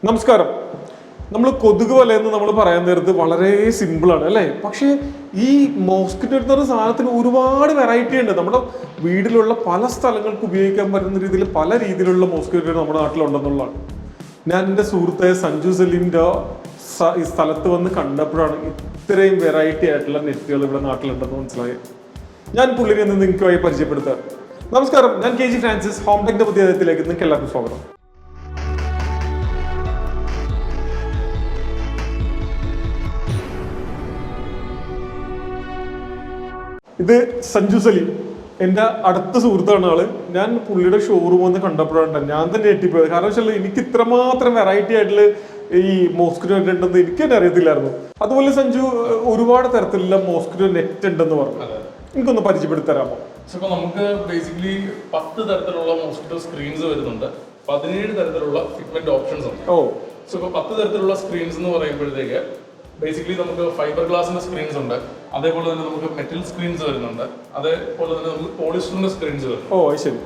നമസ്കാരം. നമ്മൾ കൊതുക് വല എന്ന് നമ്മൾ പറയാൻ നേരത്ത് വളരെ സിമ്പിളാണ് അല്ലേ? പക്ഷേ ഈ മോസ്കിറ്റോ എന്ന് പറയുന്ന സാധനത്തിന് ഒരുപാട് വെറൈറ്റി ഉണ്ട്. നമ്മുടെ വീട്ടിലുള്ള പല സ്ഥലങ്ങൾക്ക് ഉപയോഗിക്കാൻ പറ്റുന്ന രീതിയിൽ പല രീതിയിലുള്ള മോസ്കിറ്റോ നമ്മുടെ നാട്ടിലുണ്ടെന്നുള്ളതാണ്. ഞാൻ എൻ്റെ സുഹൃത്തായ സഞ്ജു സലീമിൻ്റെ ഈ സ്ഥലത്ത് വന്ന് കണ്ടപ്പോഴാണ് ഇത്രയും വെറൈറ്റി ആയിട്ടുള്ള നെറ്റുകൾ ഇവിടെ നാട്ടിലുണ്ടെന്ന് മനസ്സിലായത്. ഞാൻ പുള്ളിനെ നിന്ന് നിങ്ങൾക്കായി പരിചയപ്പെടുത്താം. നമസ്കാരം, ഞാൻ KG ഫ്രാൻസിസ്. ഹോം ടെക്കിന്റെ പുതിയ അധ്യായത്തിലേക്ക് നിങ്ങൾക്ക് എല്ലാവർക്കും സ്വാഗതം. ഇത് സഞ്ജു സലീം, എൻ്റെ അടുത്ത സുഹൃത്താണ് ആള്. ഞാൻ പുള്ളിയുടെ ഷോറൂം ഒന്ന് കണ്ടപ്പോഴാണ് ഞാൻ തന്നെ എത്തിപ്പോയത്. കാരണം വെച്ചാൽ എനിക്ക് ഇത്രമാത്രം വെറൈറ്റി ആയിട്ടുള്ള ഈ മോസ്കിറ്റോ നെറ്റ് ഉണ്ടെന്ന് എനിക്ക് തന്നെ അറിയത്തില്ലായിരുന്നു. അതുപോലെ സഞ്ജു ഒരുപാട് തരത്തിലുള്ള മോസ്കിറ്റോ നെറ്റ് ഉണ്ടെന്ന് പറഞ്ഞു. എനിക്കൊന്ന് പരിചയപ്പെടുത്തി തരാമോ? ഇപ്പൊ നമുക്ക് ബേസിക്കലി 10 തരത്തിലുള്ള മോസ്കിറ്റോ സ്ക്രീൻസ് വരുന്നുണ്ട്, 17 തരത്തിലുള്ള ഫിറ്റ്മെന്റ് ഓപ്ഷൻസ് ഉണ്ട്. സോ ഇപ്പൊ 10 തരത്തിലുള്ള സ്ക്രീൻസ് എന്ന് പറയുമ്പോഴത്തേക്ക് ബേസിക്കലി നമുക്ക് ഫൈബർ ഗ്ലാസിന്റെ സ്ക്രീൻസ് ഉണ്ട്, അതേപോലെ തന്നെ നമുക്ക് മെറ്റൽ സ്ക്രീൻസ് വരുന്നുണ്ട്, അതേപോലെ തന്നെ നമുക്ക് പോളിസ്റ്ററിന്റെ സ്ക്രീൻസ് വരുന്നുണ്ട്. ശരി.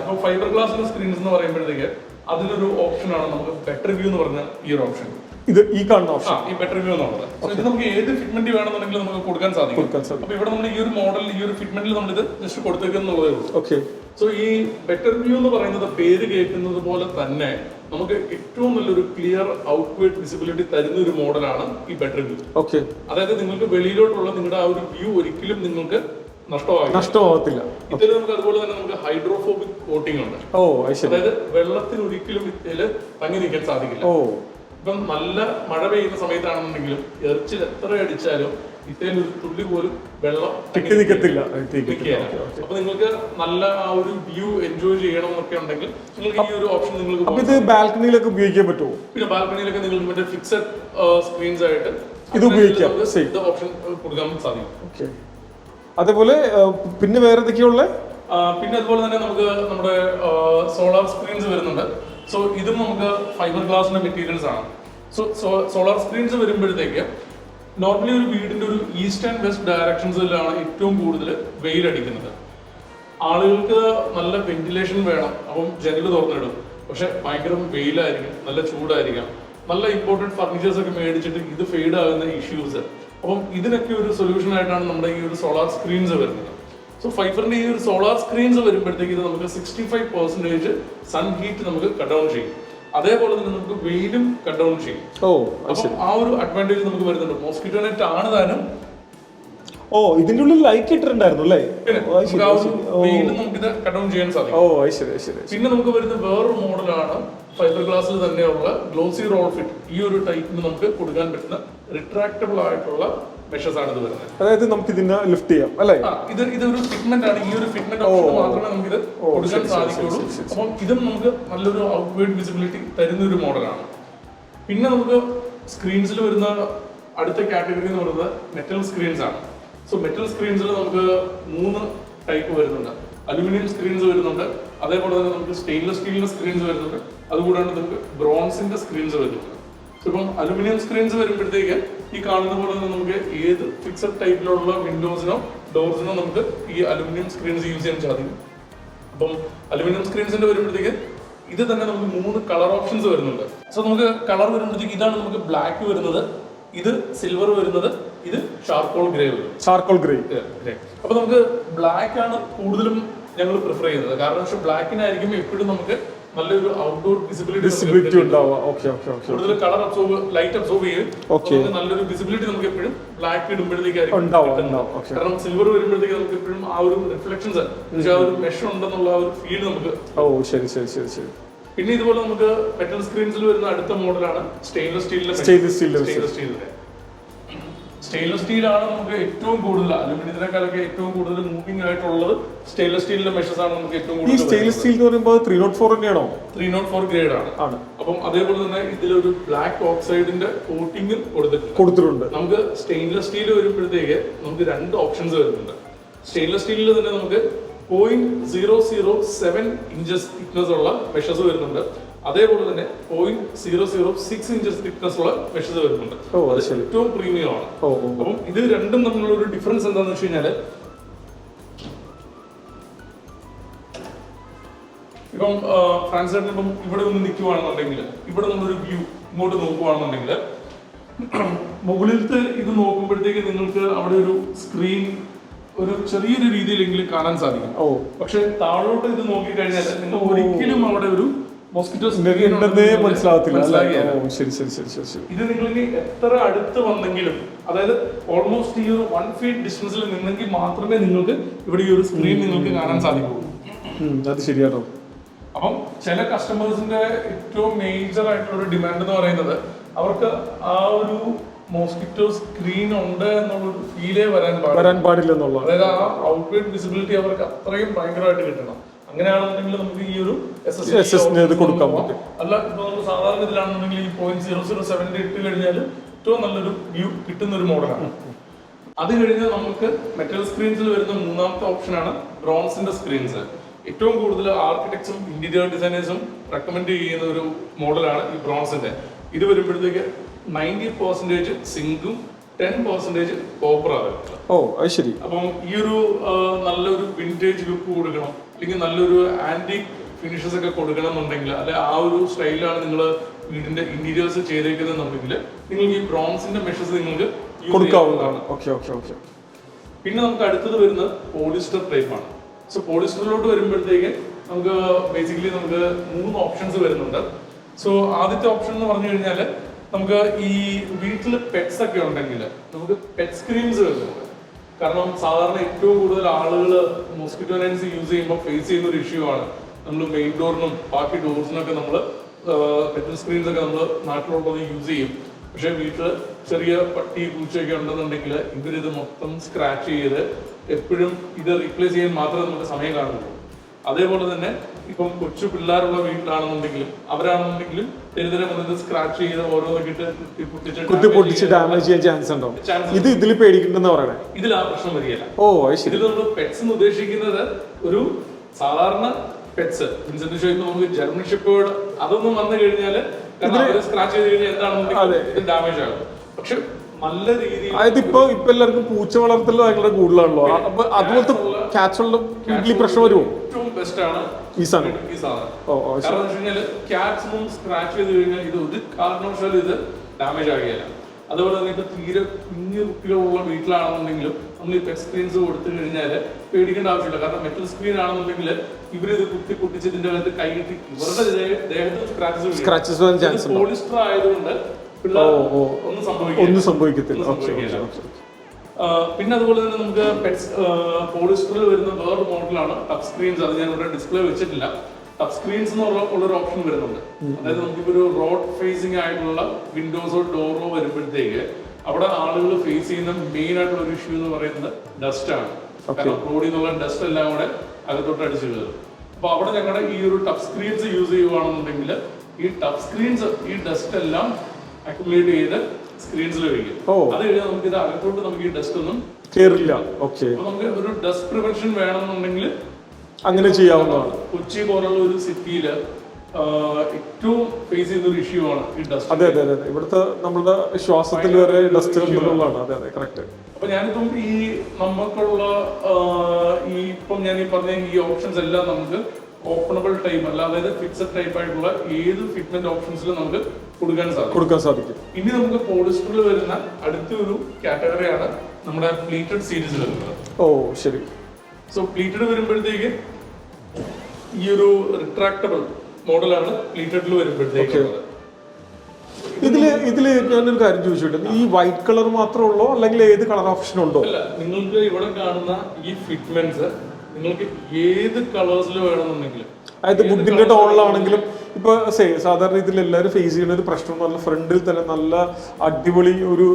ഇപ്പൊ ഫൈബർ ഗ്ലാസിന്റെ സ്ക്രീൻസ് എന്ന് പറയുമ്പോഴത്തേക്ക് അതിലൊരു ഓപ്ഷനാണ് നമുക്ക് ബെറ്റർ വ്യൂ എന്ന് പറഞ്ഞ ഈ ഒരു ഓപ്ഷൻ. ഇത് ഈ കാണുന്ന ഓപ്ഷൻ, ഈ ബെറ്റർ വ്യൂ എന്നുള്ളത്. ഇത് നമുക്ക് ഏത് ഫിറ്റ്മെന്റ് വേണമെന്നുണ്ടെങ്കിലും നമുക്ക് കൊടുക്കാൻ സാധിക്കും. അപ്പൊ ഇവിടെ നമ്മൾ ഈ ഒരു മോഡൽ ഈ ഒരു ഫിറ്റ്മെന്റിൽ നമ്മൾ ഇത് ജസ്റ്റ് കൊടുത്തേക്കുന്നുള്ളതേ ഉള്ളൂ. സോ ഈ ബെറ്റർ വ്യൂ എന്ന് പറയുന്നത് പേര് കേൾക്കുന്നത് പോലെ തന്നെ നമുക്ക് ഏറ്റവും നല്ലൊരു ക്ലിയർ ഔട്ട്വേർഡ് വിസിബിലിറ്റി തരുന്ന ഒരു മോഡലാണ് ഈ ബെറ്റർ വ്യൂ. അതായത് നിങ്ങൾക്ക് വെളിയിലോട്ടുള്ള നിങ്ങളുടെ ആ ഒരു വ്യൂ ഒരിക്കലും നിങ്ങൾക്ക് നഷ്ടമാവത്തില്ല. ഇതിൽ നമുക്ക് അതുപോലെ തന്നെ നമുക്ക് ഹൈഡ്രോഫോബിക് കോട്ടിംഗ് ഉണ്ട്. അതായത് വെള്ളത്തിൽ ഒരിക്കലും ഇതില് തങ്ങി നിൽക്കാൻ സാധിക്കില്ല. ഇപ്പം നല്ല മഴ പെയ്യുന്ന സമയത്താണെന്നുണ്ടെങ്കിലും എറിച്ചിൽ എത്ര അടിച്ചാലും ഇത്തരം ഒരു തുള്ളി പോലും വെള്ളം നിൽക്കത്തില്ല. അപ്പൊ നിങ്ങൾക്ക് നല്ല ആ ഒരു വ്യൂ എൻജോയ് ചെയ്യണം എന്നൊക്കെ ഉണ്ടെങ്കിൽ നിങ്ങൾക്ക് ഈ ഒരു ഓപ്ഷൻ നിങ്ങൾക്ക് ഇത് ബാൽക്കണിയിലൊക്കെ ഉപയോഗിക്കാൻ പറ്റുമോ? പിന്നെ ബാൽക്കണിയിലൊക്കെ നിങ്ങൾക്ക് മറ്റേ ഫിക്സഡ് സ്ക്രീൻസ് ആയിട്ട് ഇത് ഉപയോഗിക്കാം, ഇത് ഓപ്ഷൻ കൊടുക്കാൻ സാധിക്കും. അതേപോലെ പിന്നെ വേറെ എന്തൊക്കെയുള്ള പിന്നെ അതുപോലെ തന്നെ നമുക്ക് നമ്മുടെ സോളാർ സ്ക്രീൻസ് വരുന്നുണ്ട്. സോ ഇതും നമുക്ക് ഫൈബർ ഗ്ലാസിന്റെ മെറ്റീരിയൽസ് ആണ്. സോളാർ സ്ക്രീൻസ് വരുമ്പോഴത്തേക്ക് നോർമലി ഒരു വീടിന്റെ ഒരു ഈസ്റ്റ് ആൻഡ് വെസ്റ്റ് ഡയറക്ഷൻസിലാണ് ഏറ്റവും കൂടുതൽ വെയിലടിക്കുന്നത്. ആളുകൾക്ക് നല്ല വെന്റിലേഷൻ വേണം, അപ്പം ജനൽ തുറന്നിടും. പക്ഷെ ഭയങ്കര വെയിലായിരിക്കും, നല്ല ചൂടായിരിക്കാം, നല്ല ഇമ്പോർട്ടൻറ്റ് ഫർണിച്ചേഴ്സ് ഒക്കെ മേടിച്ചിട്ട് ഇത് ഫെയ്ഡ് ആകുന്ന ഇഷ്യൂസ്. അപ്പം ഇതിനൊക്കെ ഒരു സൊല്യൂഷൻ ആയിട്ടാണ് നമ്മുടെ ഈ ഒരു സോളാർ സ്ക്രീൻസ് വരുന്നത്. സോ ഫൈബറിന്റെ ഈ ഒരു സോളാർ സ്ക്രീൻസ് വരുമ്പോഴത്തേക്ക് ഇത് നമുക്ക് 65% സൺ ഹീറ്റ് നമുക്ക് കട്ട് ഡൗൺ ചെയ്യും. അതേപോലെ തന്നെ നമുക്ക് വെയിലും കട്ട് ഡൗൺ ചെയ്യും. അപ്പം ആ ഒരു അഡ്വാൻറ്റേജ് നമുക്ക് വരുന്നുണ്ട്. മോസ്കിറ്റോ നെറ്റ് ആണ് താനും. ഇതിന്റെ ഉള്ളിൽ ലൈറ്റ് ഇട്ടിട്ടുണ്ടായിരുന്നു അല്ലേ? വെയിലും നമുക്കിത് കട്ട് ഡൗൺ ചെയ്യാൻ സാധിക്കും. പിന്നെ നമുക്ക് വരുന്ന വേറൊരു മോഡലാണ് ഫൈബർ ഗ്ലാസ്സിൽ തന്നെയുള്ള ഗ്ലോസി റോൾ ഫിറ്റ്. ഈ ഒരു ടൈപ്പിന് നമുക്ക് കൊടുക്കാൻ പറ്റുന്ന റിട്രാക്റ്റബിൾ ആയിട്ടുള്ള മെഷേഴ്സ് ആണ് ഇത് വരുന്നത്. അതായത് നമുക്ക് ഇതിനെ ലിഫ്റ്റ് ചെയ്യാം അല്ലേ? ഇതൊരു ഫിറ്റ്മെന്റ് ആണ്. ഈ ഒരു ഫിറ്റ്മെന്റ് ഓപ്ഷൻ മാത്രമേ നമുക്ക് ഇത് കൊടുക്കാൻ സാധിക്കുള്ളൂ. അപ്പം ഇതും നമുക്ക് നല്ലൊരു ഔട്ട്വേർഡ് വിസിബിലിറ്റി തരുന്ന ഒരു മോഡലാണ്. പിന്നെ നമുക്ക് സ്ക്രീൻസിൽ വരുന്ന അടുത്ത കാറ്റഗറി എന്ന് പറയുന്നത് മെറ്റൽ സ്ക്രീൻസ് ആണ്. സോ മെറ്റൽ സ്ക്രീൻസിൽ നമുക്ക് 3 ടൈപ്പ് വരുന്നുണ്ട്. അലുമിനിയം സ്ക്രീൻസ് വരുന്നുണ്ട്, അതേപോലെ തന്നെ നമുക്ക് സ്റ്റെയിൻലെസ് സ്റ്റീലിന്റെ സ്ക്രീൻസ് വരുന്നുണ്ട്, അതുകൂടാണ്ട് നമുക്ക് ബ്രോൺസിന്റെ സ്ക്രീൻസ് വരുന്നുണ്ട്. സോ ഇപ്പം അലുമിനിയം സ്ക്രീൻസ് വരുമ്പോഴത്തേക്ക് ഈ കാണുന്ന പോലെ തന്നെ നമുക്ക് ഏത് ഫിക്സഡ് ടൈപ്പിലുള്ള വിൻഡോസിനോ ഡോർസിനോ നമുക്ക് ഈ അലുമിനിയം സ്ക്രീൻസ് യൂസ് ചെയ്യാൻ സാധിക്കും. അപ്പം അലുമിനിയം സ്ക്രീൻസിന്റെ വരുമ്പോഴത്തേക്ക് ഇത് തന്നെ നമുക്ക് 3 കളർ ഓപ്ഷൻസ് വരുന്നുണ്ട്. സോ നമുക്ക് കളർ വരുമ്പോഴത്തേക്ക് ഇതാണ് നമുക്ക് ബ്ലാക്ക് വരുന്നത്, ഇത് സിൽവർ വരുന്നത്, ഇത് ചാർക്കോൾ ഗ്രേ വരും. അപ്പൊ നമുക്ക് ബ്ലാക്ക് ആണ് കൂടുതലും ഞങ്ങൾ പ്രിഫർ ചെയ്യുന്നത്. കാരണം പക്ഷെ ബ്ലാക്കിനായിരിക്കും എപ്പോഴും നമുക്ക് നല്ലൊരു ഔട്ട്ഡോർ വിസിബിലിറ്റി ഉണ്ടാവുക. കൂടുതൽ കളർ ലൈറ്റ് അബ്സോർബ് ചെയ്യും. നല്ലൊരു വിസിബിലിറ്റി നമുക്ക് എപ്പോഴും ബ്ലാക്ക് ഇടുമ്പോഴത്തേക്കായിരിക്കും. കാരണം സിൽവർ വരുമ്പോഴത്തേക്ക് നമുക്ക് എപ്പോഴും ആ ഒരു റിഫ്ലക്ഷൻസ് ആ ഒരു മെഷ് ഉണ്ടെന്നുള്ള ആ ഒരു ഫീൽ നമുക്ക്. ശരി. പിന്നെ ഇതുപോലെ നമുക്ക് മെറ്റൽ സ്ക്രീൻസിൽ വരുന്ന അടുത്ത മോഡലാണ് സ്റ്റെയിൻലെസ് സ്റ്റീലിന്റെ. സ്റ്റെയിൻലെസ് സ്റ്റീലാണ് നമുക്ക് ഏറ്റവും കൂടുതൽ അലുമിനിയത്തിനേക്കാളൊക്കെ ഏറ്റവും കൂടുതൽ മൂവിംഗ് ആയിട്ടുള്ളത്. സ്റ്റെയിൻലെസ് സ്റ്റീലിന്റെ മെഷേഴ്സ് ആണ് നമുക്ക് ഏറ്റവും കൂടുതൽ. സ്റ്റെയിൻലെസ് സ്റ്റീൽ എന്ന് പറയുമ്പോൾ 304 തന്നെയാണോ? 304 ഗ്രേഡ് ആണ്. അപ്പം അതേപോലെ തന്നെ ഇതിലൊരു ബ്ലാക്ക് ഓക്സൈഡിന്റെ കോട്ടിംഗ് കൊടുത്തിട്ടുണ്ട്. നമുക്ക് സ്റ്റെയിൻലെസ് സ്റ്റീൽ വരുമ്പോഴത്തേക്ക് നമുക്ക് 2 ഓപ്ഷൻസ് വരുന്നുണ്ട്. സ്റ്റെയിൻലെസ് സ്റ്റീലിൽ തന്നെ നമുക്ക് 0.007 ഇഞ്ചസ് തിക്നെസ് ഉള്ള മെഷേഴ്സ് വരുന്നുണ്ട്, അതേപോലെ തന്നെ 0.006 ഇഞ്ചസ് തിക്നെസ് ഉള്ള മെഷേഴ്സ് വരുന്നുണ്ട്. ഏറ്റവും പ്രീമിയം ആണ്. അപ്പം ഇത് രണ്ടും തമ്മിലുള്ള ഒരു ഡിഫറൻസ് എന്താണെന്ന് വെച്ച് കഴിഞ്ഞാൽ ഇപ്പം ഫ്രാൻസിലേട്ടൻ ഇപ്പം ഇവിടെ ഒന്ന് നിൽക്കുവാണെന്നുണ്ടെങ്കിൽ ഇവിടെ നമ്മളൊരു വ്യൂ ഇങ്ങോട്ട് നോക്കുവാണെന്നുണ്ടെങ്കിൽ മുകളിലത്തെ ഇത് നോക്കുമ്പോഴത്തേക്ക് നിങ്ങൾക്ക് അവിടെ ഒരു സ്ക്രീൻ ഒരു ചെറിയൊരു രീതിയിലെങ്കിലും കാണാൻ സാധിക്കും. പക്ഷെ താഴോട്ട് ഇത് നോക്കിക്കഴിഞ്ഞാൽ നിങ്ങൾ ഒരിക്കലും അവിടെ ഒരു മോസ്കിറ്റോസ് മനസ്സിലാകത്തില്ല. ഇത് നിങ്ങൾ ഇനി എത്ര അടുത്ത് വന്നെങ്കിലും, അതായത് ഓൾമോസ്റ്റ് ഈ ഒരു 1 feet ഡിസ്റ്റൻസിൽ നിന്നെങ്കിൽ മാത്രമേ നിങ്ങൾക്ക് ഇവിടെ ഈ ഒരു സ്ക്രീൻ നിങ്ങൾക്ക് കാണാൻ സാധിക്കുള്ളൂ. അത് ശരിയാണോ? അപ്പം ചില കസ്റ്റമേഴ്സിന്റെ ഏറ്റവും മേജർ ആയിട്ടുള്ള ഒരു ഡിമാൻഡ് എന്ന് പറയുന്നത് അവർക്ക് ആ ഒരു മോസ്കിറ്റോ സ്ക്രീൻ ഉണ്ട് എന്നുള്ളൊരു ഫീലേ വരാൻ പാടില്ല എന്നുള്ള, അതായത് ആ ഔട്ട്വേർഡ് വിസിബിലിറ്റി അവർക്ക് അത്രയും ഭയങ്കരമായിട്ട് കിട്ടണം. അങ്ങനെയാണെന്നുണ്ടെങ്കിൽ നമുക്ക് ഈ ഒരു കൊടുക്കാൻ പറ്റും. അല്ല, ഇപ്പൊ നമ്മൾ സാധാരണ ഇതിലാണെന്നുണ്ടെങ്കിൽ ഈ 0.007 ഇട്ട് കഴിഞ്ഞാൽ ഏറ്റവും നല്ലൊരു വ്യൂ കിട്ടുന്ന ഒരു മോഡലാണ്. അത് കഴിഞ്ഞാൽ നമുക്ക് മെറ്റൽ സ്ക്രീൻസിൽ വരുന്ന മൂന്നാമത്തെ ഓപ്ഷനാണ് ബ്രോൺസിന്റെ സ്ക്രീൻസ്. ഏറ്റവും കൂടുതൽ ആർക്കിടെക്ട്സും ഇന്റീരിയർ ഡിസൈനേഴ്സും റെക്കമെൻഡ് ചെയ്യുന്ന ഒരു മോഡലാണ് ഈ ബ്രോൺസിന്റെ. ഇത് വരുമ്പോഴത്തേക്ക് 90% സിങ്കും 10% കോപ്പറാണ്. അത് ശരി. അപ്പം ഈ ഒരു നല്ലൊരു വിന്റേജ് ലുക്ക് കൊടുക്കണം, അല്ലെങ്കിൽ നല്ലൊരു ആന്റിക് ഫിനിഷസ് ഒക്കെ കൊടുക്കണം എന്നുണ്ടെങ്കിൽ, അല്ലെ ആ ഒരു സ്റ്റൈലാണ് നിങ്ങൾ വീടിന്റെ ഇന്റീരിയേഴ്സ് ചെയ്തേക്കുന്നതെന്നുണ്ടെങ്കിൽ നിങ്ങൾക്ക് ഈ ബ്രോൺസിന്റെ മെഷസ് നിങ്ങൾക്ക് കൊടുക്കാവുന്നതാണ്. പിന്നെ നമുക്ക് അടുത്തത് വരുന്നത് പോളിസ്റ്റർ ടൈപ്പ് ആണ്. സോ പോളിസ്റ്ററിലോട്ട് വരുമ്പോഴത്തേക്ക് നമുക്ക് ബേസിക്കലി നമുക്ക് 3 ഓപ്ഷൻസ് വരുന്നുണ്ട്. സോ ആദ്യത്തെ ഓപ്ഷൻ എന്ന് പറഞ്ഞു കഴിഞ്ഞാൽ നമുക്ക് ഈ വീട്ടിൽ പെറ്റ്സ് ഒക്കെ ഉണ്ടെങ്കിൽ നമുക്ക് പെറ്റ് സ്ക്രീൻസ് വരുന്നുണ്ട്. കാരണം സാധാരണ ഏറ്റവും കൂടുതൽ ആളുകൾ മോസ്കിറ്റോ നെറ്റ്സ് യൂസ് ചെയ്യുമ്പോൾ ഫേസ് ചെയ്യുന്ന ഒരു ഇഷ്യൂ ആണ്. നമ്മൾ മെയിൻ ഡോറിനും ബാക്കി ഡോർസിനൊക്കെ നമ്മൾ പെറ്റ് സ്ക്രീൻസ് ഒക്കെ നമ്മൾ നാട്ടിലുള്ളത് യൂസ് ചെയ്യും. പക്ഷെ വീട്ടിൽ ചെറിയ പട്ടി പൂച്ചയൊക്കെ ഉണ്ടെന്നുണ്ടെങ്കിൽ ഇവരിത് മൊത്തം സ്ക്രാച്ച് ചെയ്ത് എപ്പോഴും ഇത് റീപ്ലേസ് ചെയ്യാൻ മാത്രമേ നമുക്ക് സമയം കാണുള്ളൂ. അതേപോലെ തന്നെ ഇപ്പം കൊച്ചു പിള്ളേരുള്ള വീട്ടിലാണെന്നുണ്ടെങ്കിലും അവരാണെന്നുണ്ടെങ്കിലും ദരിദ്രം വന്നത് സ്ക്രാച്ച് ചെയ്ത് ഓരോന്നൊക്കെ കുത്തി പൊട്ടിച്ച് ഡാമേജ് ചെയ്യാൻ ചാൻസ് ഉണ്ടോ? ഇത് ഇതിൽ പേടിക്കണ്ടെന്ന് പറയണേ. ഇതിൽ ആ പ്രശ്നം വരികയില്ല. ഇതിൽ നമ്മൾ പെറ്റ്സ് എന്ന് ഉദ്ദേശിക്കുന്നത് ഒരു സാധാരണ പെറ്റ്സ് മീൻസ് നമുക്ക് ജർമ്മൻ ഷെപ്പേർഡ് അതൊന്നും വന്നു കഴിഞ്ഞാൽ സ്ക്രാച്ച് ചെയ്ത് കഴിഞ്ഞാൽ എന്താണെന്നുണ്ടെങ്കിൽ ഡാമേജ് ആകും. പക്ഷെ നല്ല രീതിയിൽ അതായത് ഇപ്പൊ എല്ലാവർക്കും പൂച്ച വളർത്തൽ ഭയങ്കര കൂടുതലാണല്ലോ. അപ്പൊ അതുപോലത്തെ ക്യാറ്റ്സുള്ള വീട്ടിൽ പ്രശ്നം വരുമോ? ഏറ്റവും ബെസ്റ്റ് ആണ് ഈ സാധനം. കാരണം എന്ന് വെച്ച് ക്യാറ്റ്സും സ്ക്രാച്ച് ചെയ്ത് കഴിഞ്ഞാൽ ഇത് ഒരു കാരണവശാലും ഇത് ഡാമേജ് ആകുകയില്ല. അതുപോലെ തന്നെ ഇപ്പൊ തീരെ കുഞ്ഞു കുട്ടികളുള്ള വീട്ടിലാണെന്നുണ്ടെങ്കിലും നമ്മൾ ഈ പെറ്റ് സ്ക്രീൻസ് കൊടുത്തു കഴിഞ്ഞാൽ പേടിക്കേണ്ട ആവശ്യമില്ല. കാരണം മെറ്റൽ സ്ക്രീൻ ആണെന്നുണ്ടെങ്കിൽ ഇവരിത് കുത്തി പൊട്ടിച്ച് ഇതിന്റെ അകത്ത് കൈകിട്ടി ഇവരുടെ ദേഹത്ത് സ്ക്രാച്ചസ് പോളിസ്റ്റർ ആയതുകൊണ്ട് ഒന്നും സംഭവിക്കത്തില്ല. പിന്നെ അതുപോലെ തന്നെ നമുക്ക് പോളിസ്റ്ററിൽ വരുന്ന വേറൊരു മോഡലാണ് ടച്ച് സ്ക്രീൻസ്. അത് ഞാൻ ഇവിടെ ഡിസ്പ്ലേ വെച്ചിട്ടില്ല. ടച്ച് സ്ക്രീൻസ് എന്ന് ഉള്ളൊരു ഓപ്ഷൻ വരുന്നുണ്ട്. അതായത് നമുക്കിപ്പോ ഒരു റോഡ് ഫേസിംഗ് ആയിട്ടുള്ള വിൻഡോസോ ഡോറോ വരുമ്പോഴത്തേക്ക് അവിടെ ആളുകൾ ഫേസ് ചെയ്യുന്ന മെയിൻ ആയിട്ടുള്ള ഒരു ഇഷ്യൂ എന്ന് പറയുന്നത് ഡസ്റ്റ് ആണ്. കാരണം റോഡിൽ നിന്നുള്ള ഡസ്റ്റ് എല്ലാം കൂടെ അകത്തോട്ട് അടിച്ചു കയറും. അപ്പൊ അവിടെ ഞങ്ങളുടെ ഈ ഒരു ടച്ച് സ്ക്രീൻസ് യൂസ് ചെയ്യുവാണെന്നുണ്ടെങ്കിൽ ഈ ടച്ച് സ്ക്രീൻസ് ഈ ഡസ്റ്റ് എല്ലാം അക്യുമുലേറ്റ് ചെയ്ത് സ്ക്രീൻസിൽ വയ്ക്കും. അത് കഴിഞ്ഞാൽ നമുക്ക് ഇത് അകത്തോട്ട് നമുക്ക് ഈ ഡസ്റ്റ് ഒന്നും കേറില്ല. നമുക്ക് ഒരു ഡസ്റ്റ് പ്രിവെൻഷൻ വേണമെന്നുണ്ടെങ്കിൽ അങ്ങനെ ചെയ്യാവുന്നതാണ്. കൊച്ചി പോലുള്ള ഒരു സിറ്റിയിൽ ഏറ്റവും ഫേസ് ചെയ്യുന്ന ഒരു ഇഷ്യൂ ആണ് ഈ ഡസ്റ്റ്. അതെ ഇവിടുത്തെ നമ്മുടെ ശ്വാസത്തിൽ വരെ ഡസ്റ്റ് ഉള്ളതാണ്. അതെ കറക്റ്റ്. അപ്പൊ ഞാനിപ്പം ഈ നമുക്കുള്ള ഈ ഇപ്പം ഞാൻ ഈ പറഞ്ഞ ഈ ഓപ്ഷൻസ് എല്ലാം നമുക്ക് ഓപ്പണബിൾ ടൈപ്പ് അല്ല, അതായത് ഫിക്സഡ് ടൈപ്പ് ആയിട്ടുള്ള ഏത് ഫിറ്റ്മെന്റ് ഓപ്ഷൻസിലും നമുക്ക് കൊടുക്കാൻ സാധിക്കും. ഇനി നമുക്ക് പോളിസ്റ്ററിൽ വരുന്ന അടുത്തൊരു കാറ്റഗറിയാണ് നമ്മുടെ പ്ലീറ്റഡ് സീരീസ് വരുന്നത്. ശരി. സോ പ്ലീറ്റഡ് വരുമ്പോഴത്തേക്ക് ഈ ഒരു റിട്രാക്ടബിൾ മോഡലാണ് പ്ലീറ്റഡിൽ വരുമ്പോഴത്തേക്ക്. ഇതില് ഞാനൊരു കാര്യം ചോദിച്ചോട്ടെ, ഈ വൈറ്റ് കളർ മാത്രമേ ഉള്ളൂ അല്ലെങ്കിൽ ഏത് കളർ ഓപ്ഷൻ ഉണ്ടോ? അല്ല, നിങ്ങൾക്ക് ഇവിടെ കാണുന്ന ഈ ഫിറ്റ്മെന്റ്സ് നിങ്ങൾക്ക് ഏത് കളേഴ്സിൽ വേണമെന്നുണ്ടെങ്കിലും, അതായത് വുഡിന്റെ ടോണിലാണെങ്കിലും ഇപ്പൊ സാധാരണ ഇതിൽ എല്ലാവരും ഫേസ് ചെയ്യുന്ന ഒരു പ്രശ്നം എന്ന് പറഞ്ഞാൽ ഫ്രണ്ടിൽ തന്നെ നല്ല അടിപൊളി ഒരു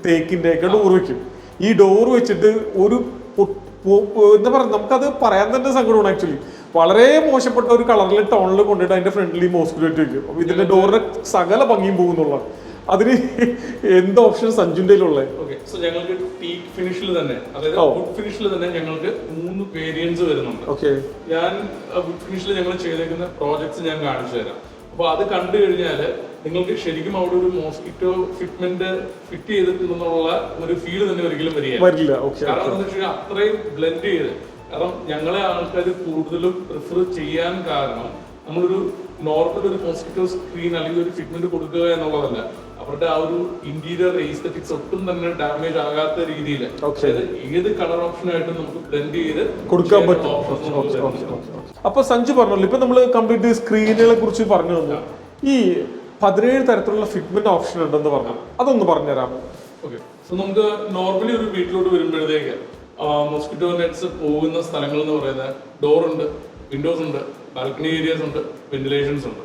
തേക്കിന്റെ ഒക്കെ ഡോർ വെക്കും. ഈ ഡോർ വെച്ചിട്ട് ഒരു എന്താ പറയുക, നമുക്കത് പറയാൻ തന്നെ സങ്കടമാണ്. ആക്ച്വലി വളരെ മോശപ്പെട്ട ഒരു കളറിൽ ടോണിൽ കൊണ്ടിട്ട് അതിന്റെ ഫ്രണ്ടിൽ മോസ്കിറ്റോ വെക്കും. അപ്പൊ ഇതിന്റെ ഡോറിന്റെ സകല ഭംഗിയും പോകുന്നുള്ള. അതിന് എന്ത് ഓപ്ഷൻ സഞ്ജുന്റെ ഉള്ളത്? സോ ഞങ്ങൾക്ക് ടീക്ക് ഫിനിഷിൽ തന്നെ, അതായത് വുഡ് ഫിനിഷിൽ തന്നെ ഞങ്ങൾക്ക് 3 വേരിയന്റ്സ് വരുന്നുണ്ട്. ഞാൻ വുഡ് ഫിനിഷിൽ ഞങ്ങൾ ചെയ്തേക്കുന്ന പ്രോജക്ട്സ് ഞാൻ കാണിച്ചു തരാം. അപ്പൊ അത് കണ്ടു കഴിഞ്ഞാല് നിങ്ങൾക്ക് ശരിക്കും അവിടെ ഒരു മോസ്കിറ്റോ ഫിറ്റ്മെന്റ് ഫിറ്റ് ചെയ്തിട്ടുണ്ടെന്നുള്ള ഒരു ഫീൽ തന്നെ ഒരിക്കലും വരില്ല. കാരണം എന്താ വെച്ചാൽ അത്രയും ബ്ലെൻഡ് ചെയ്ത്, കാരണം ഞങ്ങളെ ആൾക്കാർ കൂടുതലും പ്രിഫർ ചെയ്യാൻ കാരണം നമ്മളൊരു നോർമൽ ഒരു മോസ്കിറ്റോ സ്ക്രീൻ അല്ലെങ്കിൽ ഒരു ഫിറ്റ്മെന്റ് കൊടുക്കുക എന്നുള്ളതല്ല, അവരുടെ ആ ഒരു ഇന്റീരിയർ എസ്തെറ്റിക്സ് ഒട്ടും തന്നെ ഡാമേജ് ആകാത്ത രീതിയിൽ ഏത് കളർ ഓപ്ഷനായിട്ടും നമുക്ക് ബ്ലെൻഡ് ചെയ്ത് കൊടുക്കാൻ പറ്റും. അപ്പൊ സഞ്ജു പറഞ്ഞല്ലോ, ഇപ്പൊ നമ്മൾ കംപ്ലീറ്റ് സ്ക്രീനുകളെ കുറിച്ച് പറഞ്ഞു തന്നു. ഈ 17 തരത്തിലുള്ള ഫിറ്റ്മെന്റ് ഓപ്ഷൻ ഉണ്ടെന്ന് പറഞ്ഞു, അതൊന്ന് പറഞ്ഞുതരാമോ? ഓക്കെ, സോ നമുക്ക് നോർമലി ഒരു വീട്ടിലോട്ട് വരുമ്പോഴത്തേക്ക് മോസ്കിറ്റോ നെറ്റ്സ് പോകുന്ന സ്ഥലങ്ങൾ എന്ന് പറയുന്നത് ഡോർ ഉണ്ട്, വിൻഡോസ് ഉണ്ട്, ബാൽക്കണി ഏരിയാസ് ഉണ്ട്, വെന്റിലേഷൻസ് ഉണ്ട്.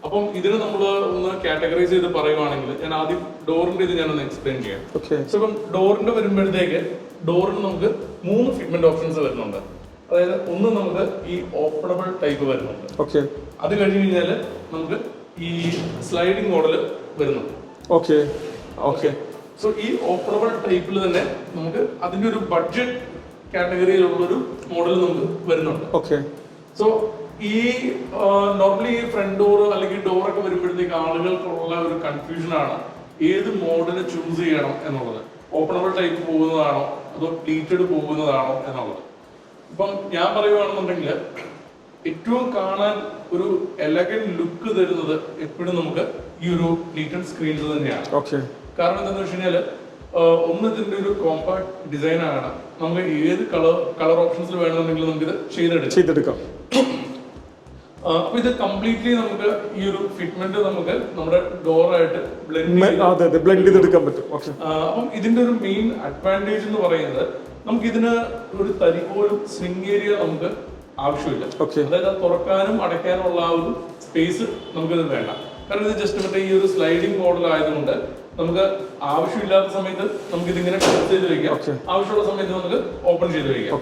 അപ്പം ഇതിന് നമ്മൾ ഒന്ന് കാറ്റഗറൈസ് ചെയ്ത് പറയുവാണെങ്കിൽ ഞാൻ ആദ്യം ഡോറിന്റെ ഇത് ഞാനൊന്ന് എക്സ്പ്ലെയിൻ ചെയ്യാം. സോ ഇപ്പം ഡോറിന്റെ വരുമ്പോഴത്തേക്ക് ഡോറിന് നമുക്ക് 3 ഫിറ്റ്മെന്റ് ഓപ്ഷൻസ് വരുന്നുണ്ട്. അതായത് ഒന്ന് നമുക്ക് ഈ ഓപ്പണബിൾ ടൈപ്പ് വരുന്നുണ്ട്, അത് കഴിഞ്ഞ് കഴിഞ്ഞാൽ നമുക്ക് ഈ സ്ലൈഡിംഗ് മോഡൽ വരുന്നുണ്ട്. സോ ഈ ഓപ്പണബിൾ ടൈപ്പിൽ തന്നെ നമുക്ക് അതിന്റെ ഒരു ബഡ്ജറ്റ് കാറ്റഗറിയിലുള്ള ഒരു മോഡൽ നമുക്ക് വരുന്നുണ്ട്. സോ ഈ നോർമലി ഈ ഫ്രണ്ട് ഡോർ അല്ലെങ്കിൽ ഡോറൊക്കെ വരുമ്പോഴത്തേക്ക് ആളുകൾക്കുള്ള ഒരു കൺഫ്യൂഷൻ ആണ് ഏത് മോഡൽ ചൂസ് ചെയ്യണം എന്നുള്ളത്. ഓപ്പണബിൾ ടൈപ്പ് പോകുന്നതാണോ അതോ പ്ലീറ്റഡ് പോകുന്നതാണോ എന്നുള്ളത്. ഇപ്പം ഞാൻ പറയുകയാണെന്നുണ്ടെങ്കിൽ ഏറ്റവും കാണാൻ ഒരു എലഗന്റ് ലുക്ക് തരുന്നത് എപ്പോഴും നമുക്ക് ഈ ഒരു പ്ലീറ്റഡ് സ്ക്രീൻസ് തന്നെയാണ്. കാരണം എന്താണെന്ന് വെച്ച് കഴിഞ്ഞാൽ ഒന്ന് ഇതിന്റെ ഒരു കോമ്പാക്ട് ഡിസൈൻ ആണ്, നമുക്ക് ഏത് കളർ ഓപ്ഷൻസിൽ വേണമെന്നുണ്ടെങ്കിൽ നമുക്ക് ഇത് ചെയ്തെടുക്കാം. അപ്പൊ ഇത് കംപ്ലീറ്റ്ലി നമുക്ക് ഈ ഒരു ഫിറ്റ്മെന്റ് നമുക്ക് നമ്മുടെ ഡോറായിട്ട് ബ്ലെൻഡ് ചെയ്തെടുക്കാൻ പറ്റും. അപ്പം ഇതിന്റെ ഒരു മെയിൻ അഡ്വാൻറ്റേജ് എന്ന് പറയുന്നത് നമുക്ക് ഇതിന് ഒരു തരി പോലും സ്വിംഗ് ഏരിയ നമുക്ക് ആവശ്യമില്ല. അതായത് തുറക്കാനും അടയ്ക്കാനുള്ള ആ ഒരു സ്പേസ് നമുക്കിത് വേണ്ട. കാരണം ഇത് ജസ്റ്റ് മറ്റേ ഈ ഒരു സ്ലൈഡിംഗ് മോഡൽ ആയതുകൊണ്ട് നമുക്ക് ആവശ്യമില്ലാത്ത സമയത്ത് നമുക്ക് ഇതിങ്ങനെ ക്ലോസ് ചെയ്ത് വെക്കാം, ആവശ്യമുള്ള സമയത്ത് നമുക്ക് ഓപ്പൺ ചെയ്ത് വെക്കാം.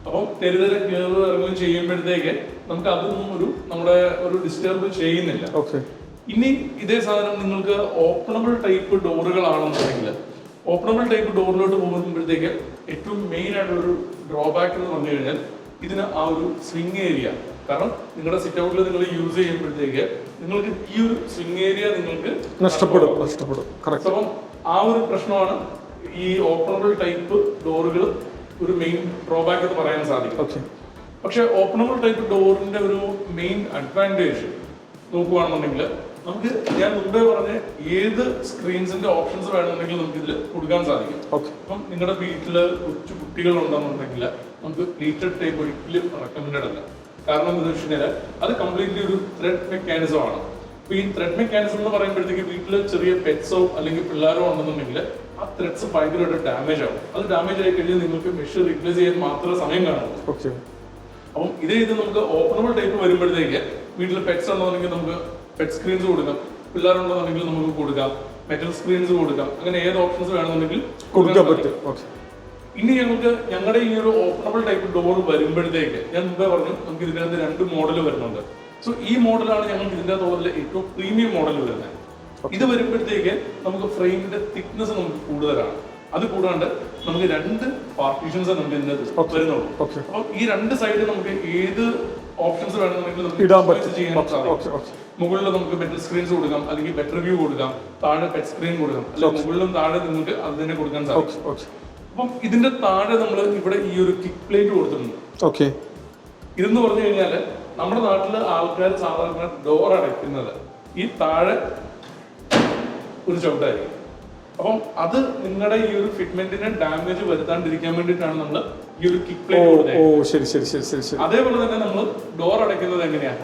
അപ്പം തെരുതര കയറി ഇറങ്ങുകയും ചെയ്യുമ്പോഴത്തേക്ക് നമുക്ക് അതൊന്നും നമ്മുടെ ഒരു ഡിസ്റ്റർബ് ചെയ്യുന്നില്ല. ഇനി ഇതേ സാധനം നിങ്ങൾക്ക് ഓപ്പണബിൾ ടൈപ്പ് ഡോറുകളാണെന്നുണ്ടെങ്കിൽ ഓപ്പണബിൾ ടൈപ്പ് ഡോറിലോട്ട് പോകുമ്പോഴത്തേക്ക് ഏറ്റവും മെയിൻ ആയിട്ടുള്ള ഒരു ഡ്രോബാക്ക് എന്ന് പറഞ്ഞു കഴിഞ്ഞാൽ ഇതിന് ആ ഒരു സ്വിംഗ് ഏരിയ. കാരണം നിങ്ങളുടെ സിറ്റ് ഔട്ടിൽ നിങ്ങൾ യൂസ് ചെയ്യുമ്പോഴത്തേക്ക് നിങ്ങൾക്ക് ഈ ഒരു സ്വിംഗ് ഏരിയ നിങ്ങൾക്ക് നഷ്ടപ്പെടും. അപ്പം ആ ഒരു പ്രശ്നമാണ് ഈ ഓപ്പണബിൾ ടൈപ്പ് ഡോറുകൾ ഒരു മെയിൻ ഡ്രോബാക്ക് എന്ന് പറയാൻ സാധിക്കും. പക്ഷെ ഓപ്പണബിൾ ടൈപ്പ് ഡോറിന്റെ ഒരു മെയിൻ അഡ്വാൻറ്റേജ് നോക്കുകയാണെന്നുണ്ടെങ്കിൽ നമുക്ക് ഞാൻ മുമ്പേ പറഞ്ഞ ഏത് സ്ക്രീൻസിന്റെ ഓപ്ഷൻസ് വേണമെന്നുണ്ടെങ്കിൽ നമുക്ക് ഇതിൽ കൊടുക്കാൻ സാധിക്കും. അപ്പം നിങ്ങളുടെ വീട്ടില് കൊച്ചു കുട്ടികൾ ഉണ്ടെന്നുണ്ടെങ്കിൽ നമുക്ക് പ്ലീറ്റഡ് ടൈപ്പ് ഒരിക്കലും റെക്കമെൻഡഡ് അല്ല. കാരണം എന്താ വെച്ച് കഴിഞ്ഞാൽ അത് കംപ്ലീറ്റ്ലി ഒരു ത്രെഡ് മെക്കാനിസം ആണ്. അപ്പൊ ഈ ത്രെഡ് മെക്കാനിസം എന്ന് പറയുമ്പോഴത്തേക്ക് വീട്ടിൽ ചെറിയ പെറ്റ്സോ അല്ലെങ്കിൽ പിള്ളേരോ ഉണ്ടെന്നുണ്ടെങ്കിൽ ആ ത്രെഡ്സ് ഭയങ്കരമായിട്ട് ഡാമേജ് ആവും. അത് ഡാമേജ് ആയി കഴിഞ്ഞാൽ നിങ്ങൾക്ക് മെഷ് റീപ്ലേസ് ചെയ്യാൻ മാത്രമേ സമയം കാണുള്ളൂ. അപ്പം ഇത് നമുക്ക് ഓപ്പണബിൾ ടൈപ്പ് വരുമ്പോഴത്തേക്ക് വീട്ടിൽ പെറ്റ്സ് ഉണ്ടെന്നുണ്ടെങ്കിൽ നമുക്ക് പെറ്റ് സ്ക്രീൻസ് കൊടുക്കാം, പിള്ളേരുണ്ടെന്നുണ്ടെങ്കിൽ നമുക്ക് കൊടുക്കാം, മെറ്റൽ സ്ക്രീൻസ് കൊടുക്കാം, അങ്ങനെ ഏത് ഓപ്ഷൻസ് വേണമെന്നുണ്ടെങ്കിൽ കൊടുക്കാൻ പറ്റും. ഇനി ഞങ്ങളുടെ ഈ ഒരു ഓപ്പണബിൾ ടൈപ്പ് ഡോർ വരുമ്പോഴത്തേക്ക് ഞാൻ മുമ്പേ പറഞ്ഞു നമുക്ക് ഇതിനകത്ത് 2 മോഡൽ വരുന്നുണ്ട്. സോ ഈ മോഡലാണ് ഞങ്ങൾക്ക് ഇതിന്റെ തോതിൽ ഏറ്റവും പ്രീമിയം മോഡൽ വരുന്നത്. ഇത് വരുമ്പോഴത്തേക്ക് നമുക്ക് ഫ്രെയിമിന്റെ തിക്നെസ് നമുക്ക് കൂടുതലാണ്. അത് കൂടാണ്ട് നമുക്ക് 2 പാർട്ടീഷൻസ് നമുക്ക് ഇതിനകത്ത് വരുന്നുള്ളൂ. അപ്പൊ ഈ 2 സൈഡിൽ നമുക്ക് ഏത് ഓപ്ഷൻസ് വേണമെന്നുണ്ടെങ്കിൽ നമുക്ക് ചെയ്യാൻ സാധിക്കും. മുകളിൽ നമുക്ക് മെറ്റൽ സ്ക്രീൻസ് കൊടുക്കാം, അല്ലെങ്കിൽ ബെറ്റർ വ്യൂ കൊടുക്കാം, താഴെ പെറ്റ് സ്ക്രീൻ കൊടുക്കാം, അല്ലെങ്കിൽ മുകളിലും താഴെ നിങ്ങൾക്ക് അത് തന്നെ കൊടുക്കാൻ സാധിക്കും. അപ്പം ഇതിന്റെ താഴെ നമ്മൾ ഇവിടെ ഈ ഒരു കിക്ക് പ്ലേറ്റ് കൊടുത്തിട്ടുണ്ട്. ഇതെന്ന് പറഞ്ഞു കഴിഞ്ഞാൽ നമ്മുടെ നാട്ടില് ആൾക്കാർ സാധാരണ ഡോർ അടയ്ക്കുന്നത് ഈ താഴെ ഒരു ചവിട്ടായിരിക്കും. അപ്പം അത് നിങ്ങളുടെ ഈ ഒരു ഫിറ്റ്മെന്റിനെ ഡാമേജ് വരുത്താണ്ടിരിക്കാൻ വേണ്ടിയിട്ടാണ് നമ്മൾ ഈ ഒരു കിക്ക് പ്ലേറ്റ് കൊടുത്തത്. അതേപോലെ തന്നെ നമ്മൾ ഡോർ അടയ്ക്കുന്നത് എങ്ങനെയാണ്,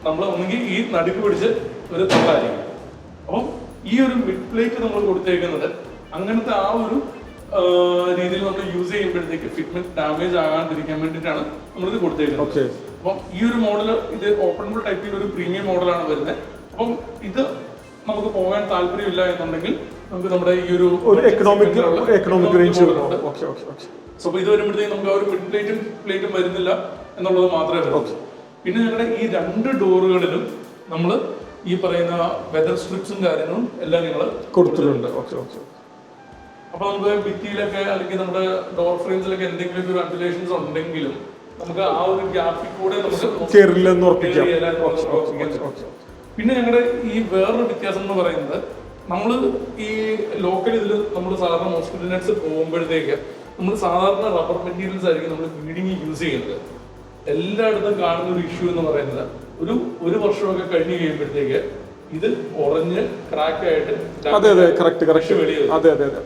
നമ്മൾ ഒന്നുകിൽ ഈ നടുക്ക് പിടിച്ച് ഒരു തള്ളായിരിക്കും. അപ്പം ഈ ഒരു മിഡ് പ്ലേറ്റ് നമ്മൾ കൊടുത്തേക്കുന്നത് അങ്ങനത്തെ ആ ഒരു രീതിയിൽ നമ്മൾ യൂസ് ചെയ്യുമ്പോഴത്തേക്ക് ഫിറ്റ്മെന്റ് ഡാമേജ് ആകാണ്ടിരിക്കാൻ വേണ്ടിയിട്ടാണ് നമ്മളിത് കൊടുത്തേക്കുന്നത്. അപ്പം ഈ ഒരു മോഡല് ഇത് ഓപ്പണബിൾ ടൈപ്പിൽ ഒരു പ്രീമിയം മോഡലാണ് വരുന്നത്. അപ്പം ഇത് നമുക്ക് പോകാൻ താല്പര്യമില്ല എന്നുണ്ടെങ്കിൽ നമുക്ക് നമ്മുടെ ഈ ഒരു എക്കണോമിക് റേഞ്ച്. സോ ഇത് വരുമ്പോഴത്തേക്ക് നമുക്ക് ആ ഒരു മിഡ് പ്ലേറ്റും വരുന്നില്ല എന്നുള്ളത് മാത്രമേ വരൂ. പിന്നെ ഞങ്ങളുടെ ഈ 2 ഡോറുകളിലും നമ്മൾ ഈ പറയുന്ന വെതർ സ്ട്രിപ്സും കാര്യങ്ങളും എല്ലാം ഞങ്ങൾ കൊടുത്തിട്ടുണ്ട്. അപ്പൊ നമുക്ക് ഭിത്തിയിലൊക്കെ അല്ലെങ്കിൽ നമ്മുടെ ഡോർ ഫ്രെയിംസിലൊക്കെ എന്തെങ്കിലും ഒരു വെന്റിലേഷൻസ് ഉണ്ടെങ്കിലും നമുക്ക് ആ ഒരു ഗ്യാപ്പിൽ കൂടെ നമുക്ക്. പിന്നെ ഞങ്ങളുടെ ഈ വേറൊരു വ്യത്യാസം എന്ന് പറയുന്നത് നമ്മൾ ഈ ലോക്കൽ ഇതിൽ നമ്മൾ സാധാരണ മോസ്കിറ്റോ നെറ്റ്സ് പോകുമ്പോഴത്തേക്ക് നമ്മൾ സാധാരണ റബ്ബർ മെറ്റീരിയൽസ് ആയിരിക്കും നമ്മൾ ഫീഡിങ് യൂസ് ചെയ്യുന്നത്. എല്ലായിടത്തും കാണുന്ന ഒരു ഇഷ്യൂ എന്ന് പറയുന്നത് ഒരു വർഷമൊക്കെ കഴിഞ്ഞ് കഴിയുമ്പോഴത്തേക്ക് ഇത് ഉറഞ്ഞ് ക്രാക്ക് ആയിട്ട്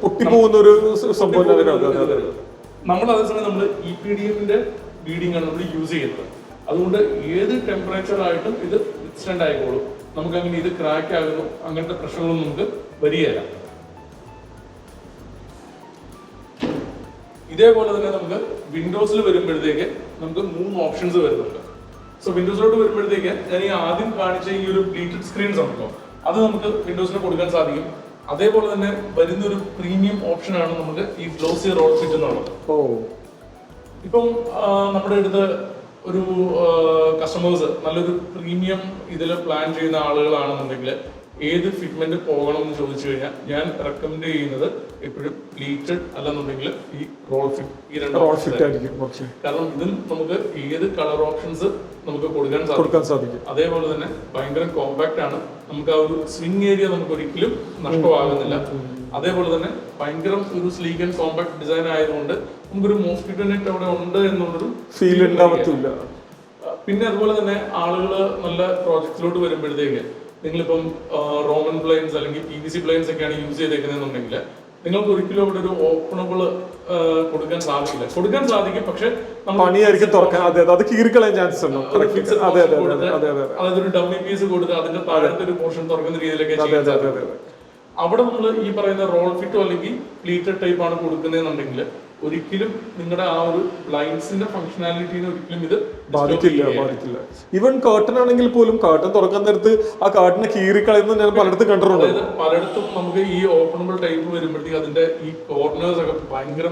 പൊട്ടിപ്പോകുന്ന ഒരു സംഭവം. നമ്മൾ അതേസമയം നമ്മൾ EPDM-ന്റെ ഫീഡിംഗ് ആണ് നമ്മൾ യൂസ് ചെയ്യുന്നത്. അതുകൊണ്ട് ഏത് ടെമ്പറേച്ചർ ആയിട്ടും ഇത് വിത്ത്സ്റ്റാൻഡ് ആയിക്കോളും. നമുക്ക് അങ്ങനെ ഇത് ക്രാക്ക് ആകുന്നു അങ്ങനത്തെ പ്രശ്നങ്ങളൊന്നും നമുക്ക് വരികയില്ല. ഇതേപോലെ തന്നെ നമുക്ക് വിൻഡോസിൽ വരുമ്പോഴത്തേക്ക് നമുക്ക് 3 ഓപ്ഷൻസ് വരുന്നുണ്ട്. സോ വിൻഡോസിലോട്ട് വരുമ്പോഴത്തേക്ക് ഞാൻ ഈ ആദ്യം കാണിച്ച ഈ ഒരു പ്ലീറ്റഡ് സ്ക്രീൻസ് ഉണ്ടല്ലോ, അത് നമുക്ക് വിൻഡോസിന് കൊടുക്കാൻ സാധിക്കും. അതേപോലെ തന്നെ വരുന്നൊരു പ്രീമിയം ഓപ്ഷനാണ് നമുക്ക് ഈ ഗ്ലോസി റോൾ ഫിറ്റ് എന്നുള്ളത്. ഇപ്പം നമ്മുടെ അടുത്ത് ഒരു കസ്റ്റമേഴ്സ് നല്ലൊരു പ്രീമിയം ഇതിൽ പ്ലാൻ ചെയ്യുന്ന ആളുകളാണെന്നുണ്ടെങ്കിൽ ഏത് ഫിറ്റ്മെന്റ് പോകണം എന്ന് ചോദിച്ചു കഴിഞ്ഞാൽ ഞാൻ റെക്കമെൻഡ് ചെയ്യുന്നത് എപ്പോഴും പ്ലീറ്റഡ് അല്ലെന്നുണ്ടെങ്കിൽ ഈ റോൾ ഫിറ്റ്, ഈ രണ്ട് കാരണം ഇതിൽ നമുക്ക് ഏത് കളർ ഓപ്ഷൻസ് നമുക്ക് കൊടുക്കാൻ സാധിക്കും. അതേപോലെ തന്നെ ഭയങ്കര കോമ്പാക്ട് ആണ്, നമുക്ക് ആ ഒരു സ്വിംഗ് ഏരിയ നമുക്ക് ഒരിക്കലും നഷ്ടമാകുന്നില്ല. അതേപോലെ തന്നെ ഭയങ്കര ഒരു സ്ലീക്ക് ആൻഡ് കോമ്പാക്ട് ഡിസൈൻ ആയതുകൊണ്ട് നമുക്കൊരു മോസ്കിറ്റോ നെറ്റ് അവിടെ ഉണ്ട് എന്നുള്ളൊരു ഫീൽ ഉണ്ടാവത്തില്ല. പിന്നെ അതുപോലെ തന്നെ ആളുകൾ നല്ല പ്രോജക്ട്സിലോട്ട് വരുമ്പോഴത്തേക്ക് നിങ്ങളിപ്പം റോമൻ പ്ലെയിൻസ് അല്ലെങ്കിൽ PVC പ്ലെയിൻസ് ഒക്കെയാണ് യൂസ് ചെയ്തേക്കുന്നതെന്നുണ്ടെങ്കിൽ നിങ്ങൾക്ക് ഒരിക്കലും അവിടെ ഒരു ഓപ്പണബിൾ കൊടുക്കാൻ സാധിക്കും, പക്ഷെ അത് കീറിക്കളയാൻ ചാൻസ് ഉണ്ട്. അതായത് ഒരു ഡമ്മി പീസ് കൊടുത്ത് അതിന്റെ താഴത്തെ ഒരു പോർഷൻ തുറക്കുന്ന രീതിയിലൊക്കെ ചെയ്യാൻ. അവിടെ നമ്മൾ ഈ പറയുന്ന റോൾ ഫിറ്റോ അല്ലെങ്കിൽ പ്ലീറ്റഡ് ടൈപ്പ് ആണ് കൊടുക്കുന്നതെന്നുണ്ടെങ്കിൽ ഒരിക്കലും നിങ്ങളുടെ ആ ഒരു ബ്ലൈൻഡ്സിന്റെ ഫംഗ്ഷനാലിറ്റിനെ ഒരിക്കലും ഇത് ബാധിക്കില്ല. ഈവൻ കർട്ടൻ ആണെങ്കിൽ പോലും കർട്ടൻ തുറക്കാൻ നേരത്ത് ആ കർട്ടനെ കീറിക്കളയുന്ന ഞാൻ പലയിടത്തും കണ്ടിട്ടുണ്ട്. അതായത് പലയിടത്തും നമുക്ക് ഈ ഓപ്പണബിൾ ടൈപ്പ് വരുമ്പോഴത്തേക്ക് അതിന്റെ ഈ കോർണേഴ്സ് ഒക്കെ ഭയങ്കര